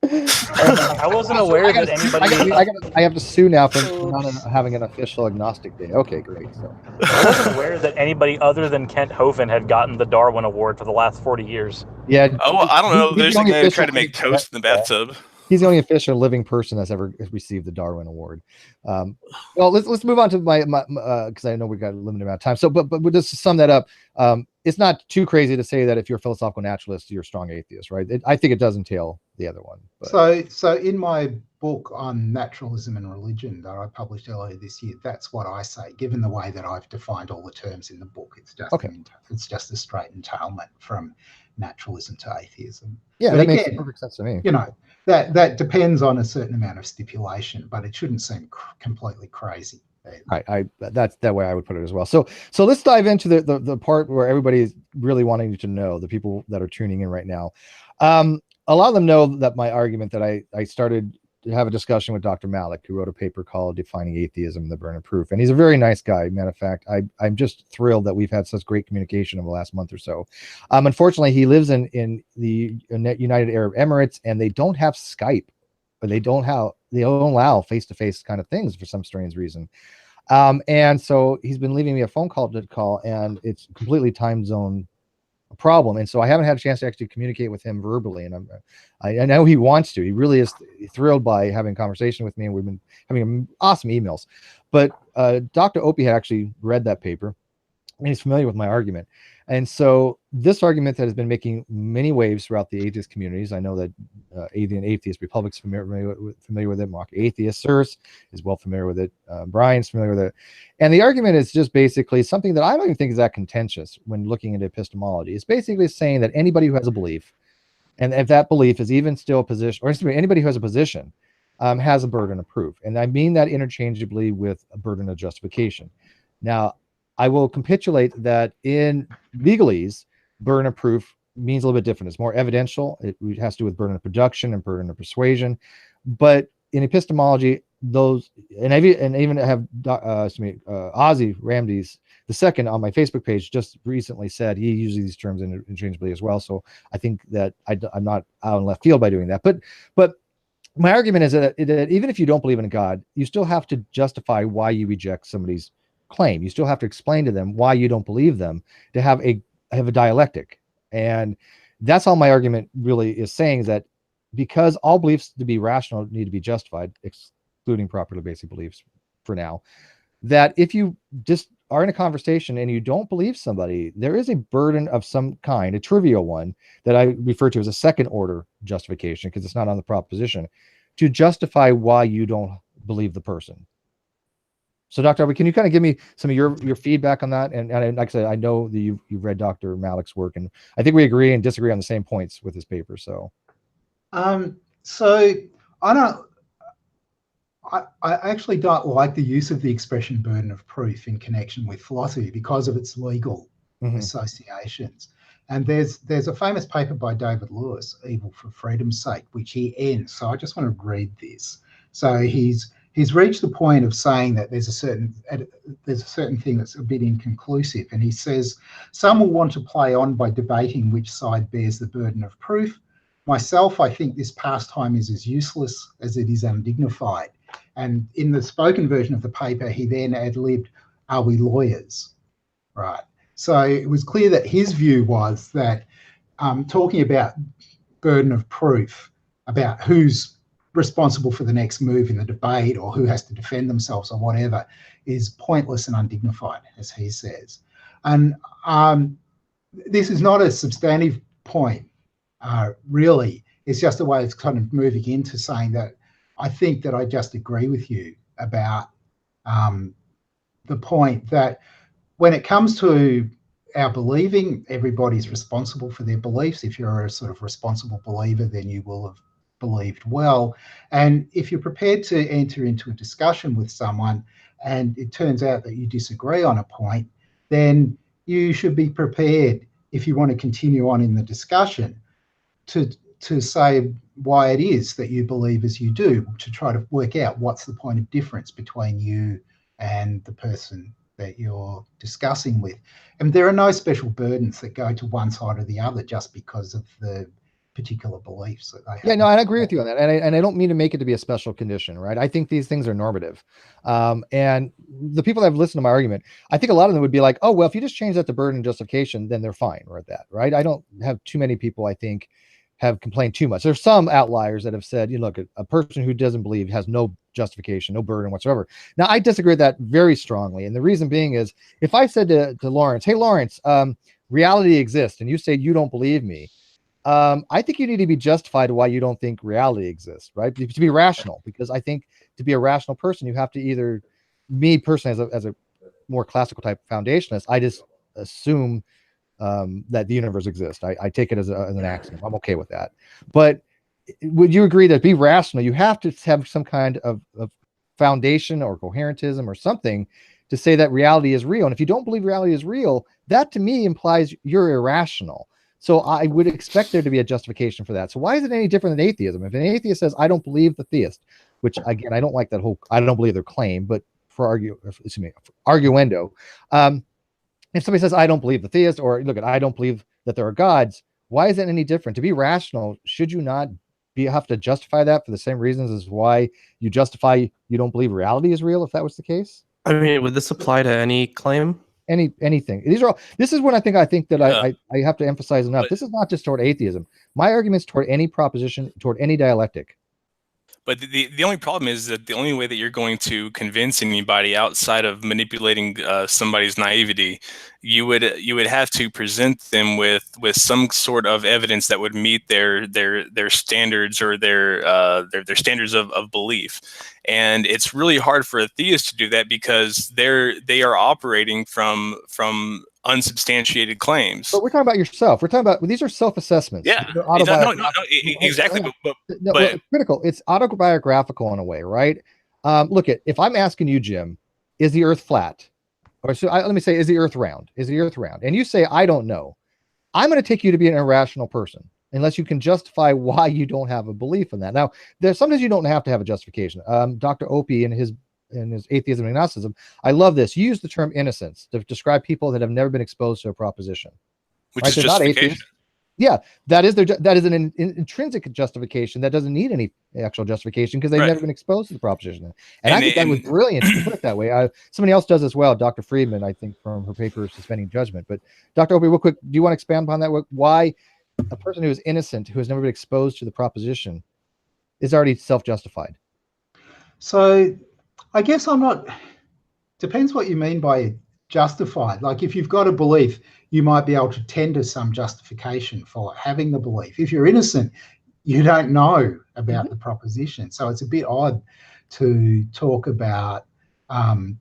I wasn't aware that anybody. I have to sue now for not having an official agnostic day. Okay, great. So I wasn't aware that anybody other than Kent Hovind had gotten the Darwin Award for the last 40 years. Yeah. Oh, I don't know. There's a guy who tried to make toast in the bathtub. He's the only official living person that's ever received the Darwin Award. Well, let's move on to my because I know we've got a limited amount of time. So, but just to sum that up, it's not too crazy to say that if you're a philosophical naturalist, you're a strong atheist, right? I think it does entail the other one. But. So in my book on naturalism and religion that I published earlier this year, that's what I say. Given the way that I've defined all the terms in the book, it's just it's just a straight entailment from naturalism to atheism. Yeah, that makes perfect sense to me. You know, that depends on a certain amount of stipulation, but it shouldn't seem completely crazy. That's that way I would put it as well. So let's dive into the part where everybody is really wanting to know, the people that are tuning in right now. A lot of them know that my argument that I started to have a discussion with Dr. Malik, who wrote a paper called Defining Atheism, the Burden of Proof. And he's a very nice guy. Matter of fact, I'm just thrilled that we've had such great communication over the last month or so. Unfortunately, he lives in the United Arab Emirates, and they don't have Skype, but they don't allow face-to-face kind of things for some strange reason. And so he's been leaving me a phone call, and it's completely time zone problem, and so I haven't had a chance to actually communicate with him verbally, and I know he wants to. He really is thrilled by having a conversation with me, and we've been having awesome emails. But Dr. Oppy had actually read that paper, and he's familiar with my argument. And so this argument that has been making many waves throughout the atheist communities, I know that Atheist Republic's familiar with it. Mark Atheist Sirs is well familiar with it. Brian's familiar with it. And the argument is just basically something that I don't even think is that contentious when looking into epistemology. It's basically saying that anybody who has a belief, and if that belief is even still a position, or anybody who has a position, has a burden of proof. And I mean that interchangeably with a burden of justification. Now, I will capitulate that in legalese, burden of proof means a little bit different. It's more evidential. It has to do with burden of production and burden of persuasion. But in epistemology, those, and I even have Ozzy Ramdes II on my Facebook page just recently said he uses these terms interchangeably as well. So I think that I'm not out in left field by doing that. But my argument is that even if you don't believe in a God, you still have to justify why you reject somebody's claim. You still have to explain to them why you don't believe them, to have a dialectic. And that's all my argument really is saying, is that because all beliefs to be rational need to be justified, excluding properly basic beliefs for now, that if you just are in a conversation and you don't believe somebody, there is a burden of some kind, a trivial one that I refer to as a second order justification, because it's not on the proposition, to justify why you don't believe the person. So, Dr. Oppy, can you kind of give me some of your feedback on that? And like I said, I know that you've read Dr. Malik's work, and I think we agree and disagree on the same points with his paper. So I actually don't like the use of the expression burden of proof in connection with philosophy because of its legal associations. And there's a famous paper by David Lewis, Evil for Freedom's Sake, which he ends. So I just want to read this. So he's reached the point of saying that there's a certain thing that's a bit inconclusive. And he says, some will want to play on by debating which side bears the burden of proof. Myself, I think this pastime is as useless as it is undignified. And in the spoken version of the paper, he then ad-libbed, are we lawyers? Right. So it was clear that his view was that talking about burden of proof, about who's responsible for the next move in the debate or who has to defend themselves or whatever, is pointless and undignified, as he says. And this is not a substantive point, really. It's just a way of kind of moving into saying that I think that I just agree with you about the point that when it comes to our believing, everybody's responsible for their beliefs. If you're a sort of responsible believer, then you will have believed well. And if you're prepared to enter into a discussion with someone and it turns out that you disagree on a point, then you should be prepared, if you want to continue on in the discussion, to say why it is that you believe as you do, to try to work out what's the point of difference between you and the person that you're discussing with. And there are no special burdens that go to one side or the other just because of the particular beliefs that they have. Yeah, no, I agree with you on that. And I don't mean to make it to be a special condition, right? I think these things are normative. And the people that have listened to my argument, I think a lot of them would be like, oh, well, if you just change that to burden and justification, then they're fine with that, right? I don't have too many people, I think, have complained too much. There's some outliers that have said, you know, look, a person who doesn't believe has no justification, no burden whatsoever. Now, I disagree with that very strongly. And the reason being is, if I said to Lawrence, hey, Lawrence, reality exists, and you say you don't believe me, I think you need to be justified why you don't think reality exists, right? To be rational, because I think to be a rational person, you have to either, me personally, as a more classical type foundationalist, I just assume that the universe exists. I take it as an axiom. I'm okay with that. But would you agree that be rational, you have to have some kind of foundation or coherentism or something to say that reality is real? And if you don't believe reality is real, that to me implies you're irrational. So I would expect there to be a justification for that. So why is it any different than atheism? If an atheist says, I don't believe the theist, which again, I don't like that whole, I don't believe their claim, but for arguendo, if somebody says, I don't believe the theist, or look at, I don't believe that there are gods, why is it any different? To be rational, should you not have to justify that for the same reasons as why you justify you don't believe reality is real, if that was the case? I mean, would this apply to any claim? Anything. These are all, this is what I think that I have to emphasize enough. This is not just toward atheism. My argument is toward any proposition, toward any dialectic. But the only problem is that the only way that you're going to convince anybody outside of manipulating somebody's naivety, you would have to present them with some sort of evidence that would meet their standards or their standards of belief. And it's really hard for a theist to do that because they are operating from unsubstantiated claims. But we're talking about yourself. We're talking about, these are self-assessments. Yeah, exactly. But critical. It's autobiographical in a way, right? Look, if I'm asking you, Jim, is the Earth flat? Or let me say, is the Earth round? Is the Earth round? And you say, I don't know. I'm going to take you to be an irrational person unless you can justify why you don't have a belief in that. Now, sometimes you don't have to have a justification. Dr. Oppy in his Atheism and Agnosticism, I love this. You use the term innocence to describe people that have never been exposed to a proposition, which is justification. Yeah, that is an intrinsic justification that doesn't need any actual justification because they've never been exposed to the proposition. And I think that was brilliant to put it that way. Somebody else does as well, Dr. Friedman, I think, from her paper Suspending Judgment. But Dr. Oppy, real quick, do you want to expand upon that? Why a person who is innocent, who has never been exposed to the proposition, is already self-justified? So I guess depends what you mean by justified. Like if you've got a belief, you might be able to tender some justification for having the belief. If you're innocent, you don't know about the proposition. So it's a bit odd to talk about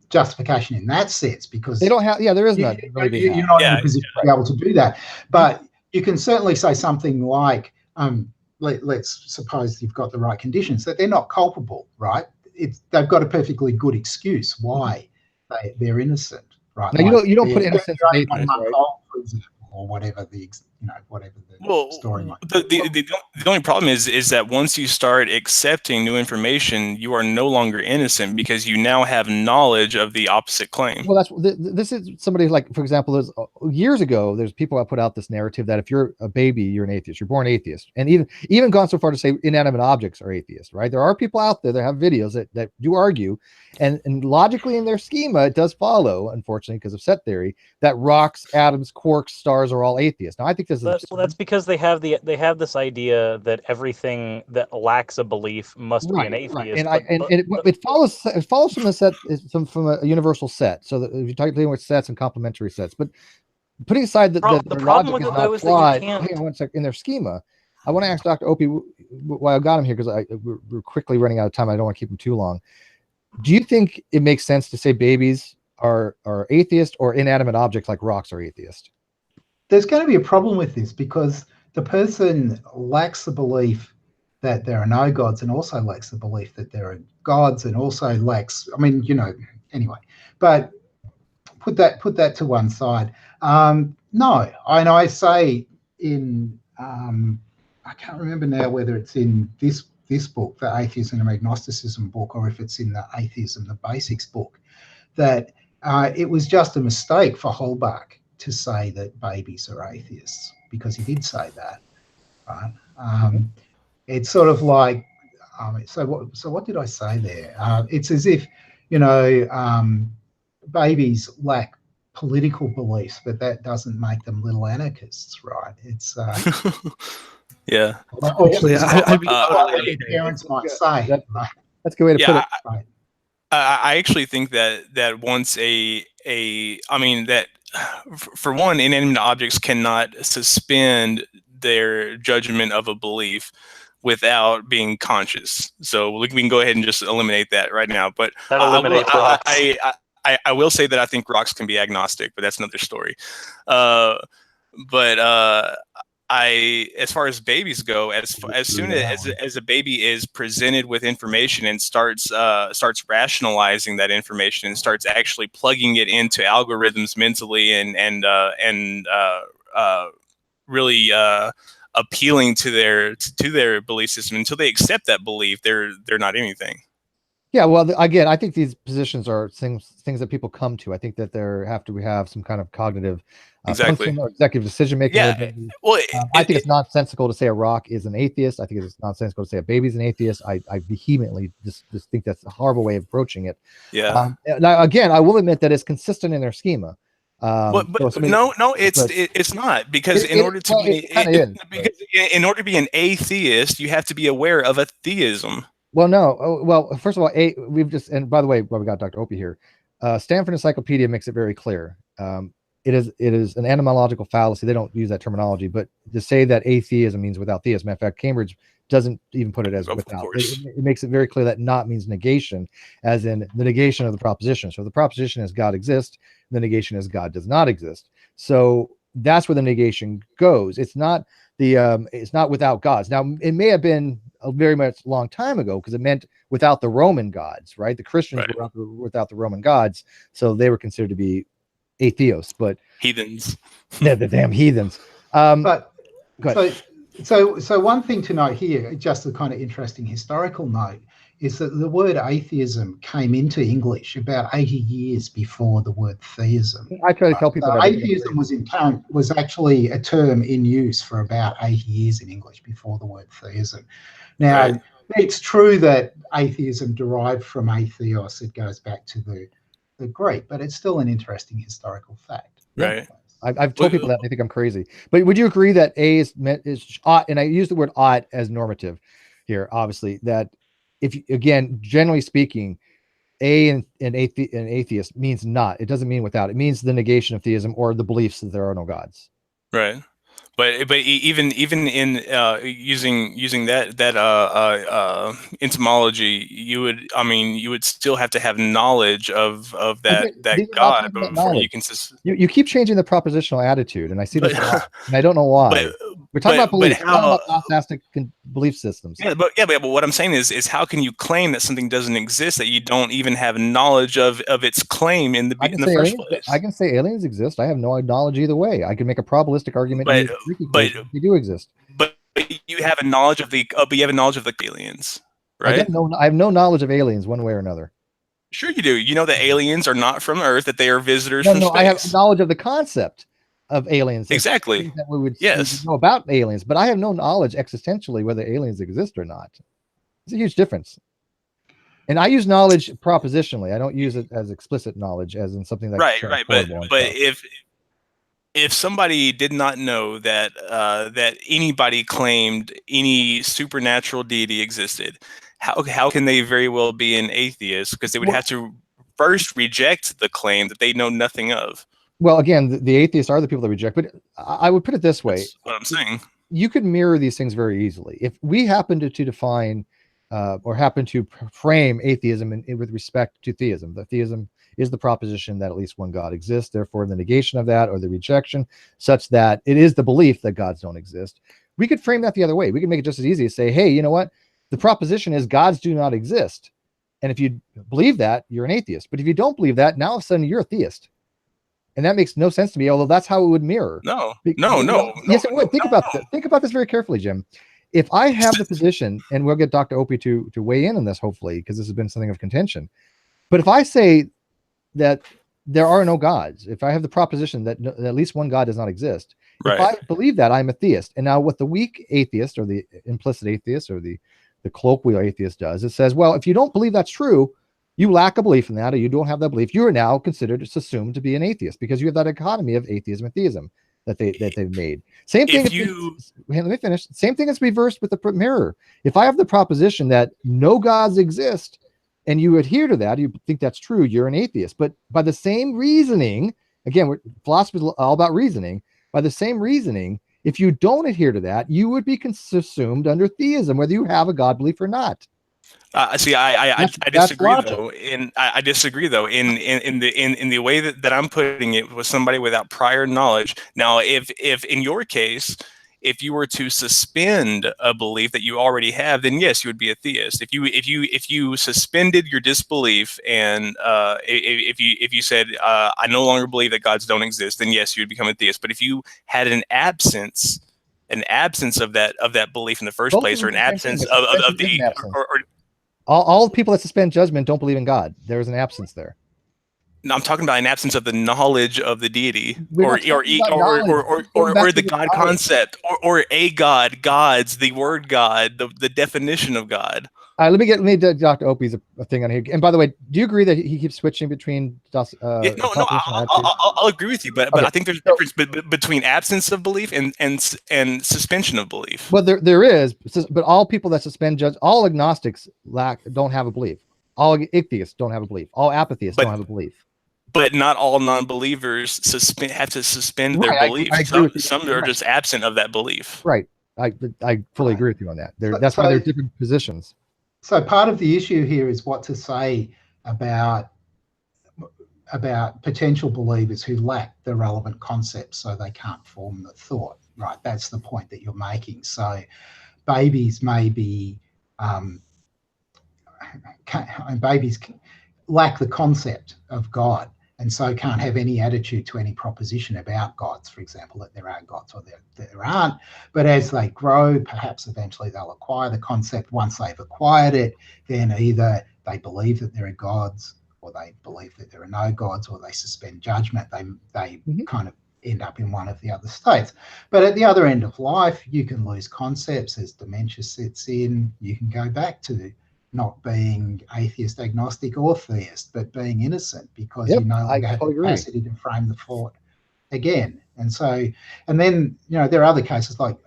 justification in that sense because they don't have, there is none. You're not in a position to be able to do that. But you can certainly say something like, let's suppose you've got the right conditions, that they're not culpable, right? They've got a perfectly good excuse why they're innocent, right? Now, you don't put innocence in atheist, right? For example, or whatever the story might be. The only problem is that once you start accepting new information, you are no longer innocent because you now have knowledge of the opposite claim. Well, this is somebody like, for example, there's years ago, there's people that put out this narrative that if you're a baby, you're an atheist, you're born atheist, and even gone so far to say inanimate objects are atheist, right? There are people out there that have videos that do argue, and logically in their schema, it does follow, unfortunately, because of set theory, that rocks, atoms, quarks, stars are all atheists. Now, I think this is that's because they have this idea that everything that lacks a belief must be an atheist. Right. It follows from the set from a universal set. So that if you're dealing with sets and complementary sets, but putting aside the problem with it though is that you can't. Hang on one second. In their schema, I want to ask Dr. Oppy while I got him here because we're quickly running out of time. I don't want to keep him too long. Do you think it makes sense to say babies are atheist or inanimate objects like rocks are atheist? There's going to be a problem with this because the person lacks the belief that there are no gods, and also lacks the belief that there are gods, and also lacks, I mean, anyway, but put that to one side. No, and I say in, I can't remember now whether it's in this book, the Atheism and Agnosticism book, or if it's in the Atheism, the Basics book, that it was just a mistake for Holbach to say that babies are atheists, because he did say that, right? It's sort of like, so what did I say there? It's as if, babies lack political beliefs, but that doesn't make them little anarchists, right? It's yeah. Actually, I'd be parents might say. Right? That's a good way to put it. Right. I actually think that once that for one, inanimate objects cannot suspend their judgment of a belief without being conscious. So we can go ahead and just eliminate that right now. But that eliminates rocks. I will say that I think rocks can be agnostic, but that's another story. As far as babies go, as soon as a baby is presented with information and starts rationalizing that information and starts actually plugging it into algorithms mentally and really appealing to their belief system, until they accept that belief, they're not anything. Yeah, well, again, I think these positions are things that people come to. I think that we have some kind of cognitive function or executive decision making. Yeah, well, I think it's nonsensical to say a rock is an atheist. I think it's nonsensical to say a baby's an atheist. I vehemently just think that's a horrible way of approaching it. Yeah. Now, again, I will admit that it's consistent in their schema. It's not, because in order to be an atheist, you have to be aware of atheism. Well, no. Well, first of all, and by the way, we got Dr. Oppy here. Stanford Encyclopedia makes it very clear. It is an etymological fallacy. They don't use that terminology, but to say that atheism means without theism. Matter of fact, Cambridge doesn't even put it as without. It makes it very clear that not means negation, as in the negation of the proposition. So the proposition is God exists, the negation is God does not exist. So that's where the negation goes. It's not without gods. Now, it may have been a very much long time ago, because it meant without the Roman gods, right? The Christians were without the Roman gods, so they were considered to be atheists, but heathens. Yeah, the damn heathens. But so one thing to note here, just a kind of interesting historical note, is that the word atheism came into English about 80 years before the word theism. I try to tell people that atheism was actually a term in use for about 80 years in English before the word theism. Now, it's true that atheism derived from atheos. It goes back to the Greek, but it's still an interesting historical fact. Right. I've told people that they think I'm crazy. But would you agree that A is ought, and I use the word ought as normative here, obviously, that if you, again, generally speaking, A and atheist means not. It doesn't mean without. It means the negation of theism or the beliefs that there are no gods. Right. But even in using that etymology, you would still have to have knowledge of that God before you can. You keep changing the propositional attitude, and I see this a lot, and I don't know why. We're talking about beliefs, about agnostic belief systems. But what I'm saying is how can you claim that something doesn't exist that you don't even have knowledge of its claim in the first place? I can say aliens exist. I have no knowledge either way. I can make a probabilistic argument. But they do exist. But you have a knowledge of the aliens, right? I have no knowledge of aliens one way or another. Sure, you do. You know that aliens are not from Earth; that they are visitors from space. I have knowledge of the concept of aliens. Exactly. That we would know about aliens, but I have no knowledge existentially whether aliens exist or not. It's a huge difference. And I use knowledge propositionally. I don't use it as explicit knowledge, as in something that's right. But if somebody did not know that that anybody claimed any supernatural deity existed, how can they very well be an atheist? Because they would have to first reject the claim that they know nothing of. Well, again, the atheists are the people that reject. But I would put it this way: that's what I'm saying. You could mirror these things very easily. If we happen to define or happen to frame atheism with respect to theism, that theism is the proposition that at least one God exists, therefore the negation of that or the rejection, such that it is the belief that gods don't exist. We could frame that the other way. We could make it just as easy as say, hey, you know what? The proposition is gods do not exist. And if you believe that, you're an atheist. But if you don't believe that, now all of a sudden you're a theist. And that makes no sense to me, although that's how it would mirror. No. Yes, it would. Think about this very carefully, Jim. If I have the position, and we'll get Dr. Oppy to weigh in on this, hopefully, because this has been something of contention. But if I say that there are no gods, if I have the proposition that at least one God does not exist, if I believe that, I'm a theist. And now what the weak atheist or the implicit atheist or the colloquial atheist does, it says, well, if you don't believe that's true, you lack a belief in that, or you don't have that belief, you are now considered, assumed to be an atheist, because you have that economy of atheism and theism that they've made. Same thing. Let me finish. Same thing is reversed with the mirror. If I have the proposition that no gods exist, and you adhere to that, you think that's true, you're an atheist. But by the same reasoning, again, philosophy is all about reasoning. By the same reasoning, if you don't adhere to that, you would be assumed under theism, whether you have a God belief or not. I disagree though. I disagree though in the way that I'm putting it with somebody without prior knowledge. Now, if in your case, if you were to suspend a belief that you already have, then yes, you would be a theist. If you suspended your disbelief and if you said I no longer believe that gods don't exist, then yes, you would become a theist. But if you had an absence of that belief in the first place, or an absence of the all people that suspend judgment don't believe in God. There's an absence there. No, I'm talking about an absence of the knowledge of the deity, or the God concept, or a God, gods, the word God, the definition of God. Let me get Dr. Oppy's a thing on here. And by the way, do you agree that he keeps switching between? I'll agree with you, but I think there's a difference between absence of belief and suspension of belief. Well, there is, but all people that suspend judgment, all agnostics don't have a belief. All atheists don't have a belief. All apatheists don't have a belief. But not all non-believers have to suspend their belief. Some are just absent of that belief. Right. I fully agree with you on that. That's why they're different positions. So part of the issue here is what to say about potential believers who lack the relevant concepts, so they can't form the thought. Right. That's the point that you're making. So babies may be babies lack the concept of God, and so can't have any attitude to any proposition about gods, for example, that there are gods or there aren't. But as they grow, perhaps eventually they'll acquire the concept. Once they've acquired it, then either they believe that there are gods, or they believe that there are no gods, or they suspend judgment. They kind of end up in one of the other states. But at the other end of life, you can lose concepts as dementia sets in. You can go back to not being atheist, agnostic, or theist, but being innocent, because you no longer have the capacity to frame the thought again. And then there are other cases like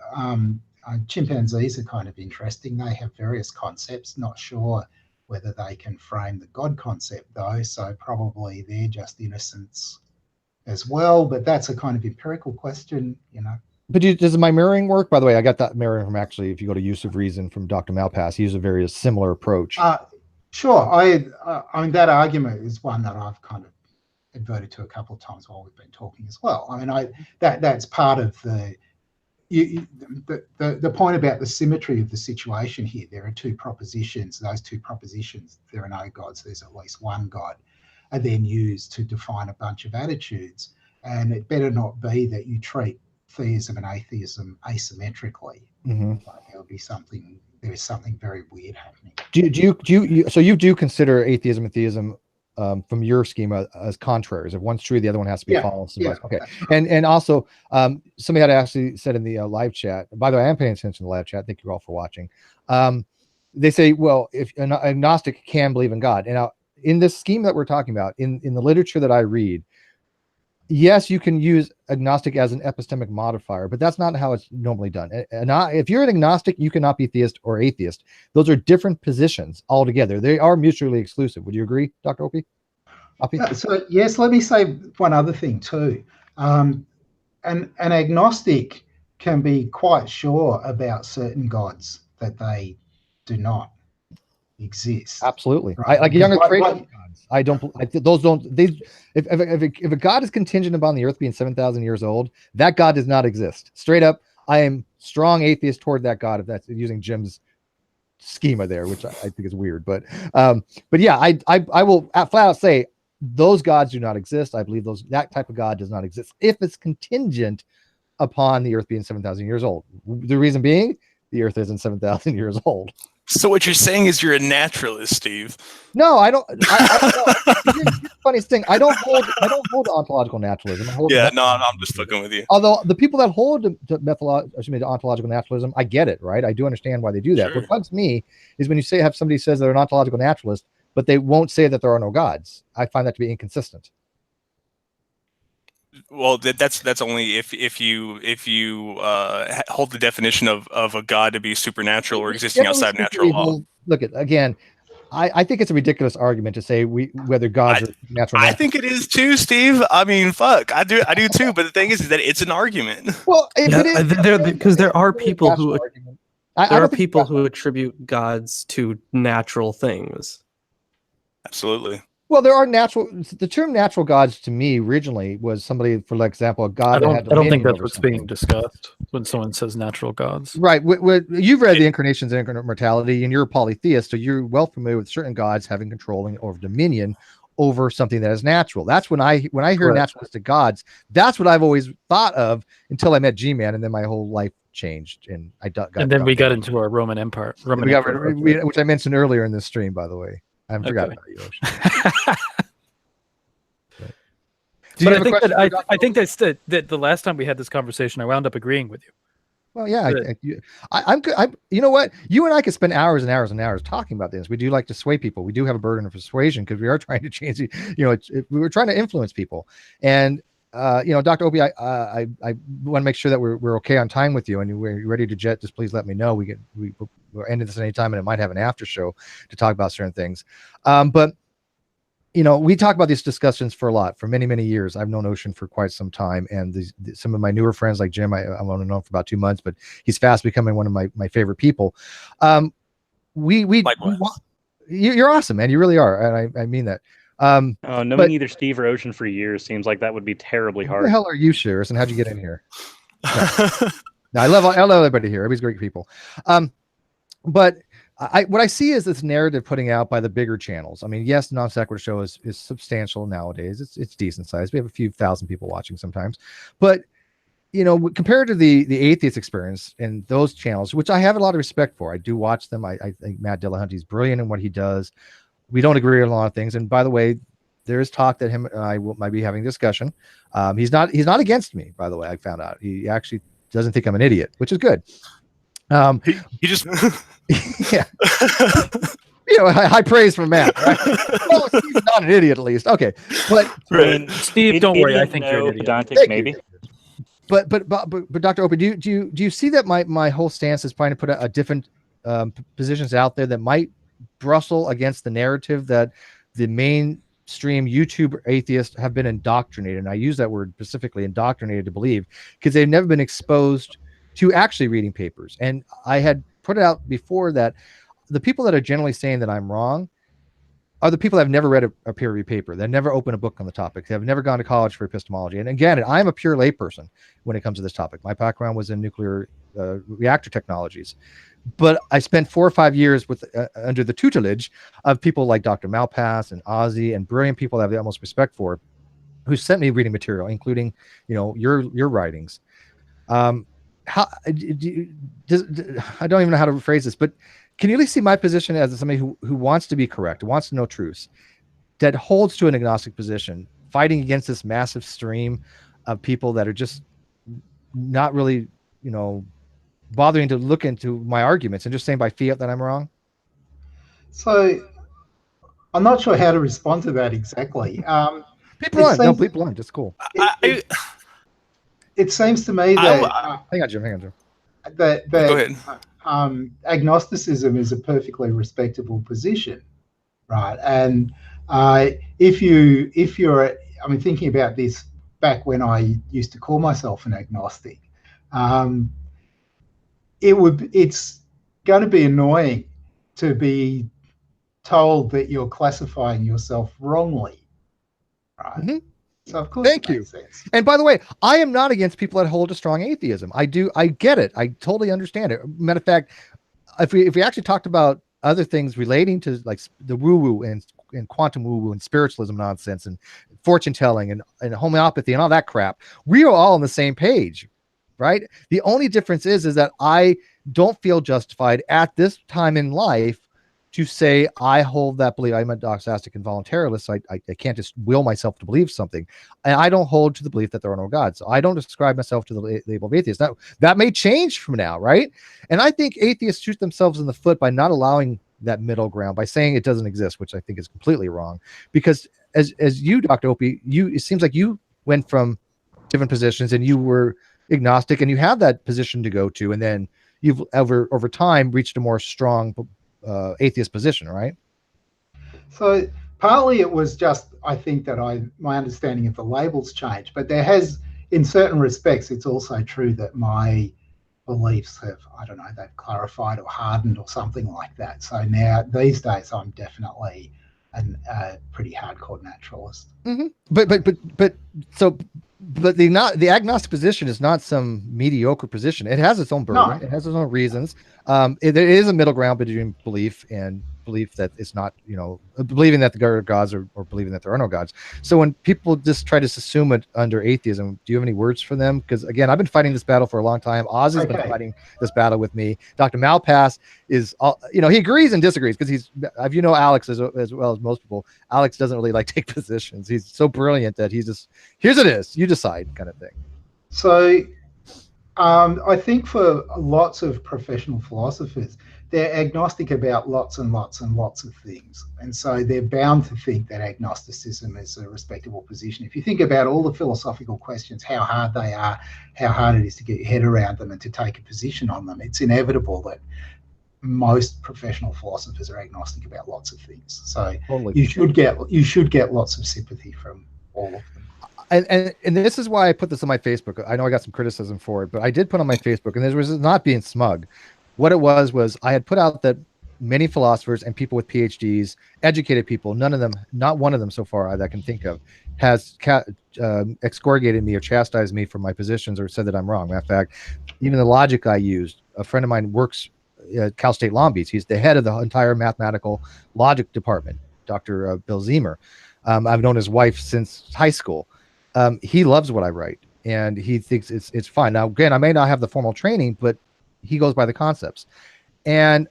chimpanzees are kind of interesting. They have various concepts. Not sure whether they can frame the God concept though, so probably they're just innocence as well. But that's a kind of empirical question, But does my mirroring work? By the way, I got that mirroring from if you go to Use of Reason from Dr. Malpass, he used a very similar approach. Sure. I mean, that argument is one that I've kind of adverted to a couple of times while we've been talking as well. I mean, that's part of the point about the symmetry of the situation here. There are two propositions. Those two propositions, there are no gods, there's at least one God, are then used to define a bunch of attitudes. And it better not be that you treat theism and atheism asymmetrically. There is something very weird happening. So you do consider atheism and theism from your schema as contraries? If one's true, the other one has to be false. Okay. And also somebody had actually said in the live chat, by the way, I am paying attention to the live chat. Thank you all for watching. They say, well, if an agnostic can believe in God, and now in this scheme that we're talking about, in the literature that I read, yes, you can use agnostic as an epistemic modifier, but that's not how it's normally done. If you're an agnostic, you cannot be theist or atheist. Those are different positions altogether. They are mutually exclusive. Would you agree, Dr. Oppy? So yes, let me say one other thing too. An agnostic can be quite sure about certain gods that they do not exist. Absolutely. Right? Like younger creation gods. If a god is contingent upon the earth being 7,000 years old, that god does not exist. Straight up, I am strong atheist toward that God, if that's using Jim's schema there, which I think is weird. But yeah, I will flat out say those gods do not exist. I believe that type of God does not exist if it's contingent upon the earth being 7,000 years old. The reason being, the earth isn't 7,000 years old. So what you're saying is you're a naturalist, Steve. No, I don't. Here's the funniest thing. I don't hold ontological naturalism. I'm just fucking with you. Although the people that hold to ontological naturalism, I get it, right? I do understand why they do that. Sure. What bugs me is when have somebody says they're an ontological naturalist, but they won't say that there are no gods. I find that to be inconsistent. Well, that's only if you hold the definition of a god to be supernatural or existing outside natural law. Look at again. I think it's a ridiculous argument to say whether gods are natural. I think it is too, Steve. I mean, fuck, I do too. But the thing is that it's an argument. Well, because there are people who argument. Who attribute gods to natural things. Absolutely. Well, there are the term natural gods to me originally was somebody, for example, a god. I don't think that's what's being discussed when someone says natural gods. Right. You've read the Incarnations and Incarnate Mortality, and you're a polytheist, so you're well familiar with certain gods having controlling over dominion over something that is natural. That's when I hear naturalistic gods, that's what I've always thought of until I met G-Man, and then my whole life changed, and we got into our Roman Empire, which I mentioned earlier in this stream, by the way. I haven't forgotten about you, Ocean. But I think that's that the last time we had this conversation, I wound up agreeing with you. Well, yeah, I'm good. You know what? You and I could spend hours and hours and hours talking about this. We do like to sway people. We do have a burden of persuasion because we are trying to change. We were trying to influence people. And Dr. Oppy, I want to make sure that we're okay on time with you, and we're ready to jet. Just please let me know. We're ending this any time, and it might have an after show to talk about certain things. But we talk about these discussions for many, many years. I've known Ocean for quite some time, and some of my newer friends like Jim, I've only known for about 2 months, but he's fast becoming one of my favorite people. You're awesome, man. You really are, and I mean that. Knowing either Steve or Ocean for years seems like that would be terribly hard. Who the hell are you, Shears, and how'd you get in here? No, I love everybody here. Everybody's great people. But what I see is this narrative putting out by the bigger channels. I mean, yes, Non Sequitur Show is substantial nowadays. It's decent sized. We have a few thousand people watching sometimes, but compared to the atheist experience and those channels, which I have a lot of respect for, I do watch them. I think Matt Dillahunty's brilliant in what he does. We don't agree on a lot of things. And by the way, there is talk that him and I might be having a discussion. He's not against me, by the way. I found out he actually doesn't think I'm an idiot, which is good. He just yeah. High praise from Matt, right? Well, he's not an idiot, at least. Okay, but Steve, don't worry. I think you're an idiot. Maybe. But Dr. Oppy, do you see that my whole stance is trying to put a different positions out there that might bristle against the narrative that the mainstream YouTube atheists have been indoctrinated, and I use that word specifically, indoctrinated to believe, because they've never been exposed to actually reading papers. And I had put it out before that the people that are generally saying that I'm wrong are the people that have never read a peer-reviewed paper. They've never opened a book on the topic. They have never gone to college for epistemology. And again, I'm a pure layperson when it comes to this topic. My background was in nuclear reactor technologies. But I spent 4 or 5 years with under the tutelage of people like Dr. Malpass and Ozzy and brilliant people that I have the utmost respect for, who sent me reading material, including your writings. I don't even know how to phrase this, but can you at least see my position as somebody who wants to be correct, who wants to know truths, that holds to an agnostic position, fighting against this massive stream of people that are just not really, bothering to look into my arguments and just saying by fiat that I'm wrong? So I'm not sure how to respond to that exactly. People on, just cool. It seems to me that hang on, Jim. That Go ahead. Agnosticism is a perfectly respectable position, right? And if you're, thinking about this back when I used to call myself an agnostic, it's going to be annoying to be told that you're classifying yourself wrongly, right? So of course, Thank it you. makes sense. And by the way, I am not against people that hold a strong atheism. I get it. I totally understand it. Matter of fact, if we actually talked about other things relating to like the woo-woo and quantum woo-woo and spiritualism nonsense and fortune telling and homeopathy and all that crap, we are all on the same page, right? The only difference is that I don't feel justified at this time in life to say I hold that belief. I'm a doxastic and voluntarist, so I can't just will myself to believe something. And I don't hold to the belief that there are no gods. So I don't describe myself to the label of atheist. Now, that may change from now, right? And I think atheists shoot themselves in the foot by not allowing that middle ground, by saying it doesn't exist, which I think is completely wrong. Because as you, Dr. Oppy, it seems like you went from different positions and you were agnostic and you have that position to go to, and then you've over time reached a more strong atheist position, right? So partly it was just, I think that my understanding of the labels changed, but there has, in certain respects, it's also true that my beliefs have, I don't know, they've clarified or hardened or something like that. So now these days I'm definitely a pretty hardcore naturalist. Mm-hmm. But the agnostic position is not some mediocre position. It has its own burden. No. It has its own reasons. There is a middle ground between belief and belief that it's not, believing that there are gods or believing that there are no gods. So when people just try to assume it under atheism, do you have any words for them? Because again, I've been fighting this battle for a long time. Ozzy's been fighting this battle with me. Dr. Malpass is, he agrees and disagrees because he's, if you know Alex as well as most people, Alex doesn't really like take positions. He's so brilliant that he's just, here's it is, you decide kind of thing. So I think for lots of professional philosophers, they're agnostic about lots and lots and lots of things. And so they're bound to think that agnosticism is a respectable position. If you think about all the philosophical questions, how hard they are, how hard it is to get your head around them and to take a position on them, it's inevitable that most professional philosophers are agnostic about lots of things. So Totally. you should get lots of sympathy from all of them. And this is why I put this on my Facebook. I know I got some criticism for it, but I did put on my Facebook, and this was not being smug. What it was I had put out that many philosophers and people with PhDs, educated people, not one of them so far that I can think of, has excoriated me or chastised me for my positions or said that I'm wrong. Matter of fact, even the logic I used, a friend of mine works at Cal State Long Beach. He's the head of the entire mathematical logic department, Dr. Bill Ziemer. I've known his wife since high school. He loves what I write, and he thinks it's fine. Now, again, I may not have the formal training, but he goes by the concepts. And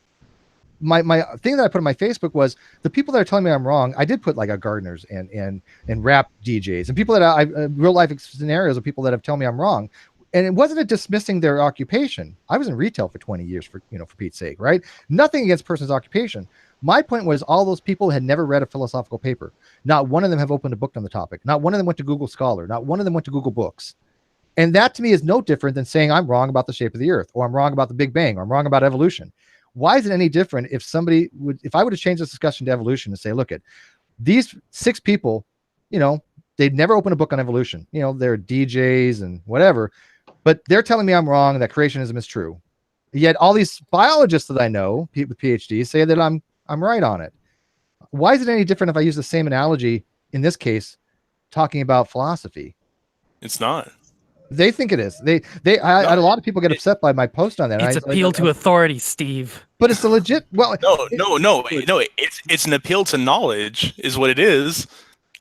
my thing that I put on my Facebook was the people that are telling me I'm wrong. I did put like a gardeners and rap DJs and people that I real life scenarios of people that have told me I'm wrong. And it wasn't a dismissing their occupation. I was in retail for 20 years for Pete's sake, right? Nothing against person's occupation. My point was all those people had never read a philosophical paper. Not one of them have opened a book on the topic. Not one of them went to Google Scholar. Not one of them went to Google Books. And that to me is no different than saying I'm wrong about the shape of the earth, or I'm wrong about the Big Bang, or I'm wrong about evolution. Why is it any different if I would have changed this discussion to evolution and say, look at these 6 people, they'd never opened a book on evolution. They're DJs and whatever, but they're telling me I'm wrong, that creationism is true. Yet all these biologists that I know with PhDs say that I'm right on it. Why is it any different if I use the same analogy in this case, talking about philosophy? It's not. They think it is. I had a lot of people get upset by my post on that. It's appeal to authority, Steve. But it's a legit. Well, no. It's an appeal to knowledge, is what it is.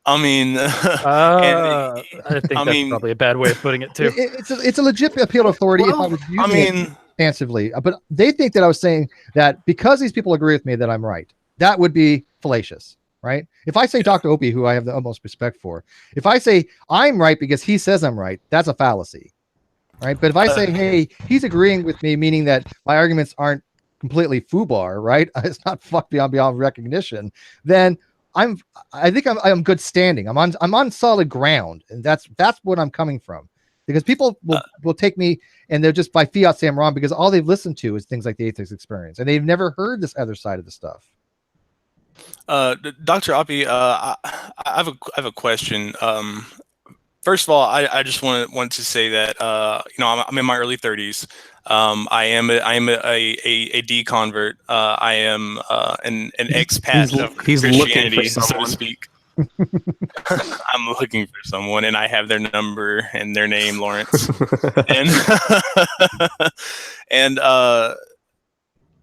I mean, I think that's probably a bad way of putting it too. It's a legit appeal to authority. Well, if I was using it expansively, but they think that I was saying that because these people agree with me that I'm right, that would be fallacious. Right? If I say Dr. Oppy, who I have the utmost respect for, if I say I'm right because he says I'm right, that's a fallacy. Right? But if I say, hey, he's agreeing with me, meaning that my arguments aren't completely foobar, right? It's not fucked beyond recognition, then I think I'm good standing. I'm on solid ground. And that's what I'm coming from. Because people will take me and they'll just by fiat say I'm wrong because all they've listened to is things like the atheist experience. And they've never heard this other side of the stuff. Dr. Oppy, I have a question. First of all, I just want to say that I'm in my early 30s. I am a deconvert. I am an expat of he's Christianity, looking for so to someone. speak. I'm looking for someone, and I have their number and their name, Lawrence. and and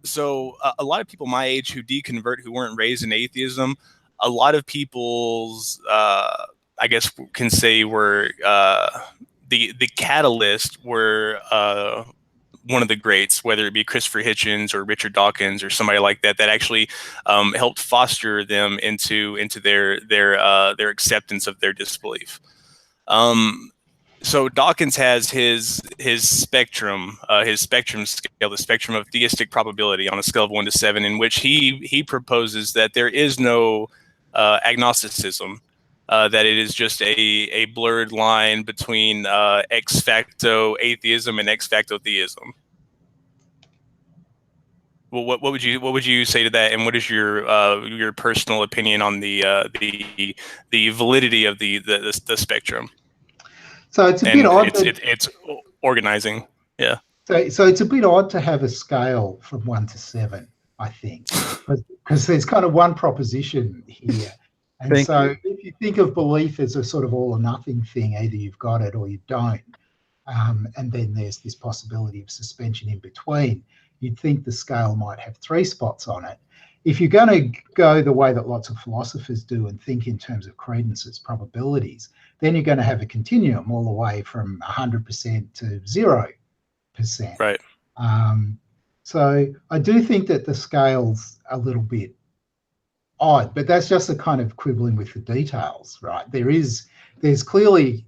so a lot of people my age who deconvert, who weren't raised in atheism, a lot of people's, I guess, can say were the catalyst were one of the greats, whether it be Christopher Hitchens or Richard Dawkins or somebody like that, that actually helped foster them into their acceptance of their disbelief. So Dawkins has his spectrum scale, the spectrum of theistic probability on a scale of 1 to 7, in which he proposes that there is no agnosticism, that it is just a blurred line between ex facto atheism and ex facto theism. Well, what would you say to that, and what is your personal opinion on the validity of the spectrum? So it's a bit odd. It's organizing, yeah. So it's a bit odd to have a scale from 1 to 7, I think, because there's kind of one proposition here. And if you think of belief as a sort of all or nothing thing, either you've got it or you don't, and then there's this possibility of suspension in between, you'd think the scale might have 3 spots on it. If you're going to go the way that lots of philosophers do and think in terms of credence as probabilities, then you're going to have a continuum all the way from 100% to 0%. Right. So I do think that the scale's a little bit odd, but that's just a kind of quibbling with the details, right? There's clearly,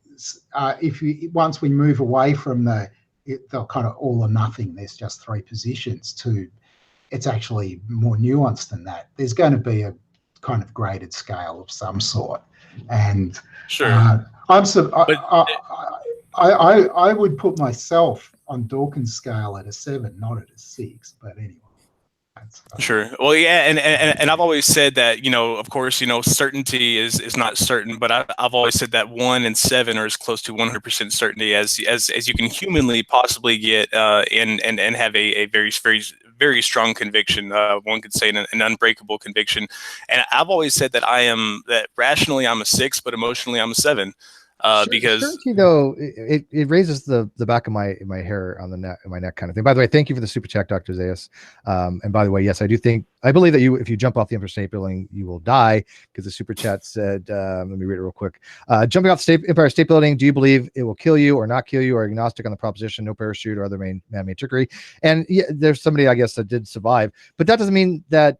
once we move away from the kind of all or nothing, there's just 3 positions, to it's actually more nuanced than that. There's going to be a kind of graded scale of some sort, and sure. I would put myself on Dawkins' scale at a 7, not at a 6. But anyway. Sure. Well, yeah, and I've always said that, of course, certainty is not certain, but I've always said that 1 and 7 are as close to 100% certainty as you can humanly possibly get, and have a very, very, very strong conviction. One could say an unbreakable conviction. And I've always said that rationally I'm a 6, but emotionally I'm a 7. Because certainty, though, it raises the back of my hair on my neck kind of thing. By the way, thank you for the super chat, Dr. Zayas. And by the way, yes, I believe that if you jump off the Empire State Building, you will die, because the super chat said, let me read it real quick. Jumping off the Empire State Building, do you believe it will kill you or not kill you, or agnostic on the proposition, no parachute or other man-made trickery? And yeah, there's somebody, I guess, that did survive, but that doesn't mean that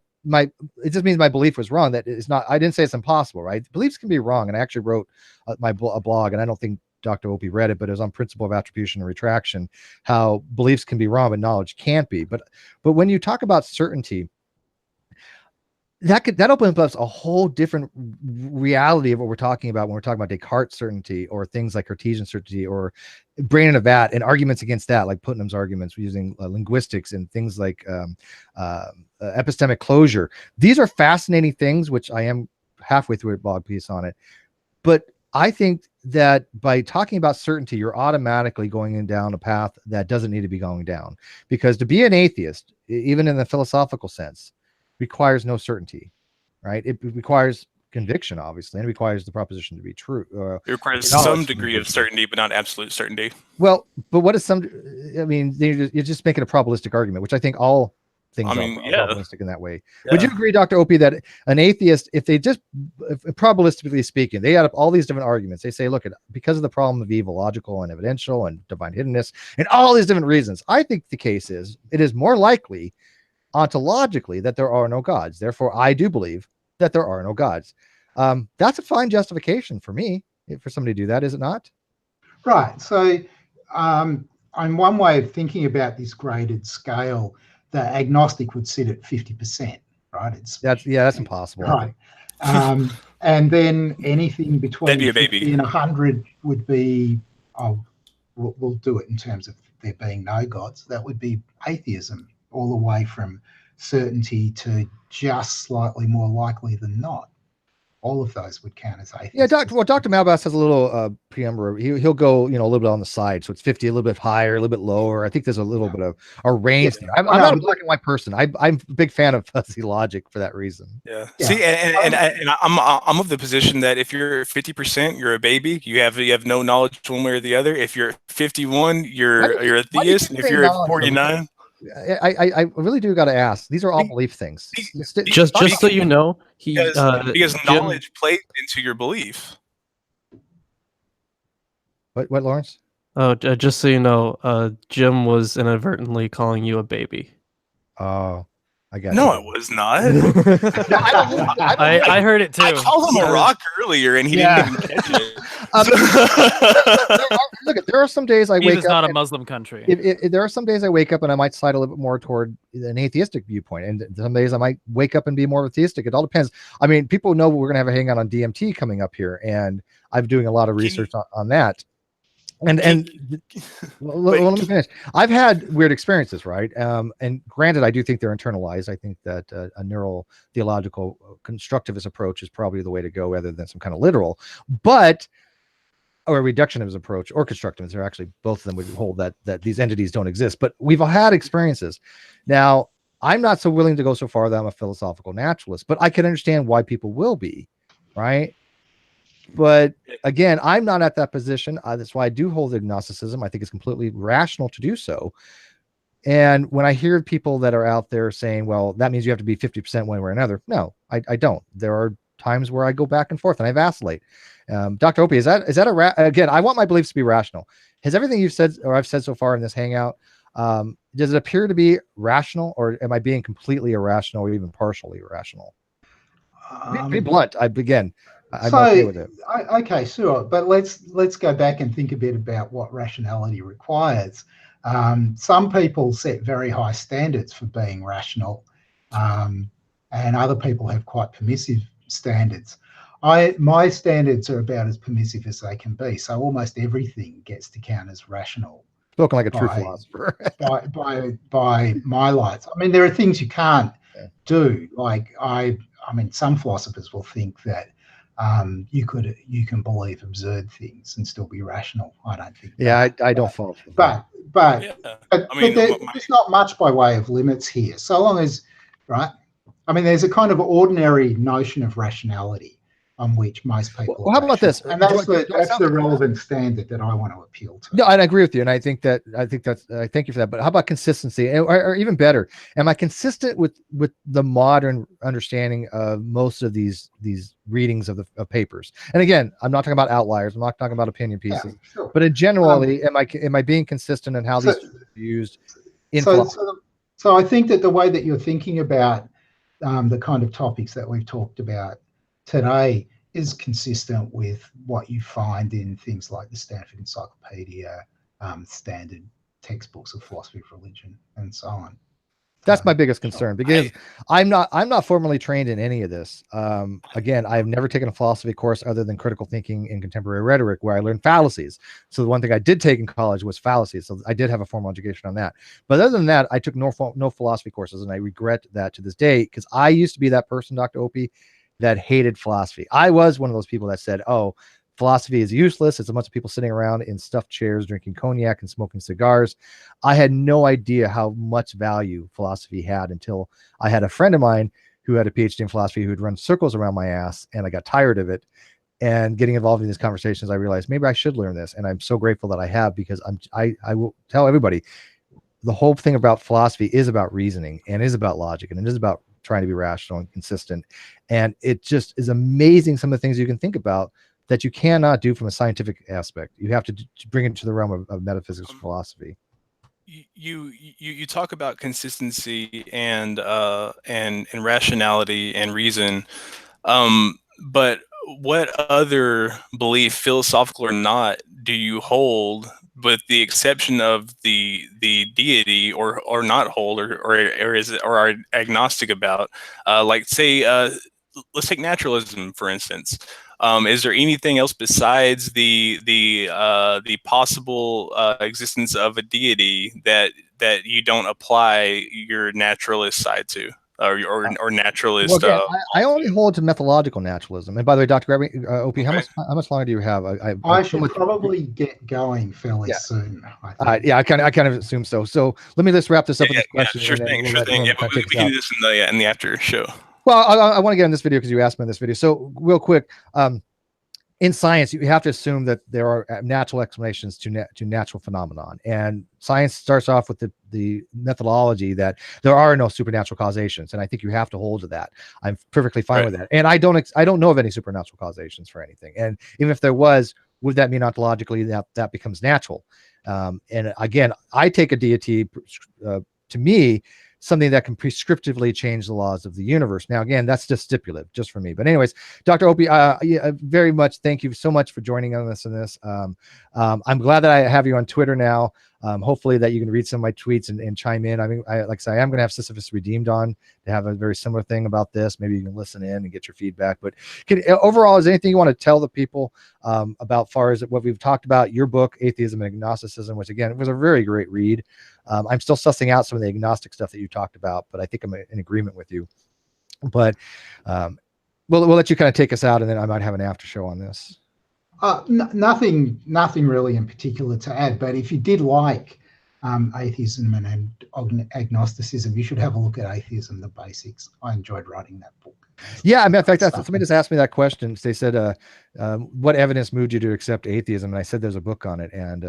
it just means my belief was wrong. That it's not. I didn't say it's impossible, right? Beliefs can be wrong, and I actually wrote a blog, and I don't think Dr. Oppy read it, but it was on principle of attribution and retraction, how beliefs can be wrong, but knowledge can't be. But when you talk about certainty, that opens up a whole different reality of what we're talking about when we're talking about Descartes' certainty, or things like Cartesian certainty, or brain in a vat, and arguments against that, like Putnam's arguments using linguistics and things like epistemic closure. These are fascinating things, which I am halfway through a blog piece on it. But I think that by talking about certainty, you're automatically going down a path that doesn't need to be going down, because to be an atheist, even in the philosophical sense, requires no certainty, right? It requires conviction, obviously, and it requires the proposition to be true. It requires some degree of certainty, but not absolute certainty. Well, but what is some? I mean, you're just making a probabilistic argument, which I think all things are probabilistic in that way. Yeah. Would you agree, Dr. Oppy, that an atheist, if probabilistically speaking, they add up all these different arguments, they say, look, because of the problem of evil, logical and evidential and divine hiddenness, and all these different reasons, I think the case is, it is more likely ontologically that there are no gods. Therefore, I do believe that there are no gods. That's a fine justification for me, for somebody to do that, is it not? Right. So on one way of thinking about this graded scale, the agnostic would sit at 50%, right? That's impossible. Right. And then anything between 50 and 100 would be, we'll do it in terms of there being no gods. That would be atheism, all the way from certainty to just slightly more likely than not. all of those would count as atheist. Yeah, Dr. Malbass has a little preamble. He'll go, a little bit on the side, so it's 50, a little bit higher, a little bit lower. I think there's a little bit of a range there. I'm not a black and white person. I'm a big fan of fuzzy logic for that reason. Yeah. See, and I'm of the position that if you're 50%, you're a baby. You have no knowledge one way or the other. If you're 51, you're a theist. And if you're 49. I really do got to ask. These are all belief things. Just so you know, because knowledge plays into your belief. What, Lawrence? Oh, just so you know, Jim was inadvertently calling you a baby. Oh, I got No, I was not. I heard it too. I called him a rock earlier, and he didn't even catch it. There are some days I wake up. It's not a Muslim country. There are some days I wake up and I might slide a little bit more toward an atheistic viewpoint, and some days I might wake up and be more of a theistic. It all depends. I mean, people know we're going to have a hangout on DMT coming up here, and I'm doing a lot of research on that. And let me finish. I've had weird experiences, right? And granted, I do think they're internalized. I think that a neural theological constructivist approach is probably the way to go, rather than some kind of literal, or a reductionist approach, or constructivist. They're actually, both of them would hold that these entities don't exist. But we've all had experiences. Now, I'm not so willing to go so far that I'm a philosophical naturalist, but I can understand why people will be, right? But again, I'm not at that position. That's why I do hold agnosticism. I think it's completely rational to do so. And when I hear people that are out there saying, well, that means you have to be 50% one way or another. No, I don't. There are times where I go back and forth and I vacillate. Dr. Oppy, is that again, I want my beliefs to be rational. Has everything you've said, or I've said so far in this hangout, does it appear to be rational, or am I being completely irrational or even partially irrational? Be blunt. I'm okay with it. Okay, sure. But let's go back and think a bit about what rationality requires. Some people set very high standards for being rational, and other people have quite permissive standards. My standards are about as permissive as they can be. So almost everything gets to count as rational. Spoken like a true philosopher. by my lights. I mean, there are things you can't do. Like I mean, some philosophers will think that you can believe absurd things and still be rational. I don't think. Yeah, I don't fall. But there's not much by way of limits here. So long as, right? I mean, there's a kind of ordinary notion of rationality on which most people. Well, how about this? And that's the relevant standard that I want to appeal to. No, and I agree with you, and I think that's. I thank you for that. But how about consistency, or even better? Am I consistent with the modern understanding of most of these readings of papers? And again, I'm not talking about outliers. I'm not talking about opinion pieces. Yeah, sure. But in generally, am I being consistent in how these are used in philosophy? So I think that the way that you're thinking about the kind of topics that we've talked about today is consistent with what you find in things like the Stanford Encyclopedia, standard textbooks of philosophy of religion, and so on. That's my biggest concern, because I'm not formally trained in any of this. Again, I've never taken a philosophy course other than critical thinking and contemporary rhetoric, where I learned fallacies. So the one thing I did take in college was fallacies. So I did have a formal education on that. But other than that, I took no philosophy courses, and I regret that to this day, because I used to be that person, Dr. Oppy, that hated philosophy. I was one of those people that said, oh, philosophy is useless. It's a bunch of people sitting around in stuffed chairs, drinking cognac and smoking cigars. I had no idea how much value philosophy had until I had a friend of mine who had a PhD in philosophy who would run circles around my ass, and I got tired of it. And getting involved in these conversations, I realized maybe I should learn this. And I'm so grateful that I have, because I will tell everybody, the whole thing about philosophy is about reasoning, and is about logic, and it is about trying to be rational and consistent. And it just is amazing, some of the things you can think about that you cannot do from a scientific aspect. You have to bring it to the realm of metaphysics philosophy. You talk about consistency and rationality and reason, but what other belief, philosophical or not, do you hold, with the exception of the deity, or not hold, or are agnostic about? Like, say, let's take naturalism, for instance. Is there anything else besides the possible existence of a deity that you don't apply your naturalist side to? or naturalist. Well, again, I only hold to methodological naturalism. And by the way, Dr. Oppy, Okay. how much longer do you have? I should probably get going fairly soon. I think. Yeah, I kind of assume so. So let me just wrap this up with this question. Sure and then thing. we'll Sure let thing. Norman Yeah, kind of we take us can out. do this in the after show. Well, I want to get in this video because you asked me in this video. So real quick, in science, you have to assume that there are natural explanations to natural phenomenon, and science starts off with the methodology that there are no supernatural causations, and I think you have to hold to that. I'm perfectly fine with that, and I don't know of any supernatural causations for anything. And even if there was, would that mean ontologically that becomes natural? And again, I take a deity to me something that can prescriptively change the laws of the universe. Now, again, that's just stipulative, just for me. But anyways, Dr. Oppy, very much thank you so much for joining us in this. I'm glad that I have you on Twitter now. Hopefully that you can read some of my tweets and chime in. I mean, like I say, I'm going to have Sisyphus Redeemed on to have a very similar thing about this. Maybe you can listen in and get your feedback. But overall, is there anything you want to tell the people about far as what we've talked about? Your book, Atheism and Agnosticism, which again was a very great read. I'm still sussing out some of the agnostic stuff that you talked about, but I think I'm in agreement with you. But we'll let you kind of take us out, and then I might have an after show on this. Nothing really in particular to add. But if you did like atheism and agnosticism, you should have a look at Atheism: The Basics. I enjoyed writing that book. Yeah, I mean, in fact, somebody just asked me that question. They said, "What evidence moved you to accept atheism?" And I said, "There's a book on it." And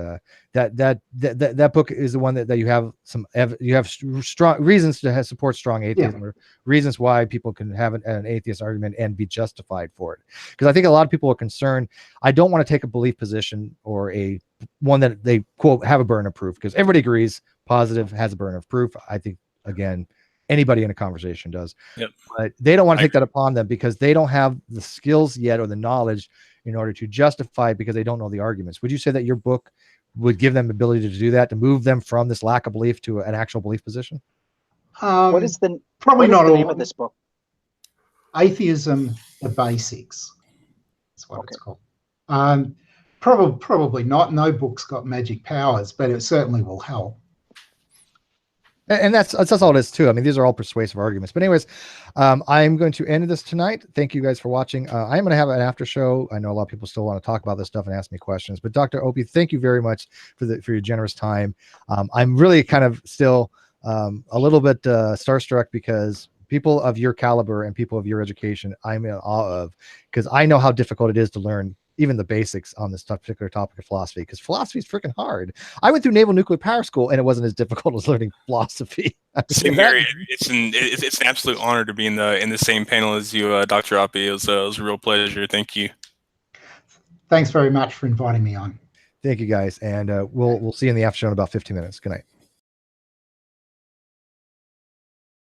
that book is the one that you have strong reasons to support strong atheism, or reasons why people can have an atheist argument and be justified for it. Because I think a lot of people are concerned. I don't want to take a belief position or one that they quote have a burden of proof, because everybody agrees positive has a burden of proof. I think again, anybody in a conversation does. Yep. But they don't want to take that upon them because they don't have the skills yet or the knowledge in order to justify it, because they don't know the arguments. Would you say that your book would give them the ability to do that, to move them from this lack of belief to an actual belief position? What is the name of this book? Atheism: The Basics. That's what it's called. Probably not. No book's got magic powers, but it certainly will help. And that's all it is too. I mean, these are all persuasive arguments. But anyways, I'm going to end this tonight. Thank you guys for watching. I am going to have an after show. I know a lot of people still want to talk about this stuff and ask me questions. But Dr. Oppy, thank you very much for your generous time. I'm really kind of still a little bit starstruck, because people of your caliber and people of your education, I'm in awe of, because I know how difficult it is to learn even the basics on this particular topic of philosophy, because philosophy is freaking hard. I went through Naval Nuclear Power School, and it wasn't as difficult as learning philosophy. Same here. It's an absolute honor to be in the same panel as you, Dr. Oppy. It was a real pleasure. Thank you. Thanks very much for inviting me on. Thank you, guys, and we'll see you in the after show in about 15 minutes. Good night.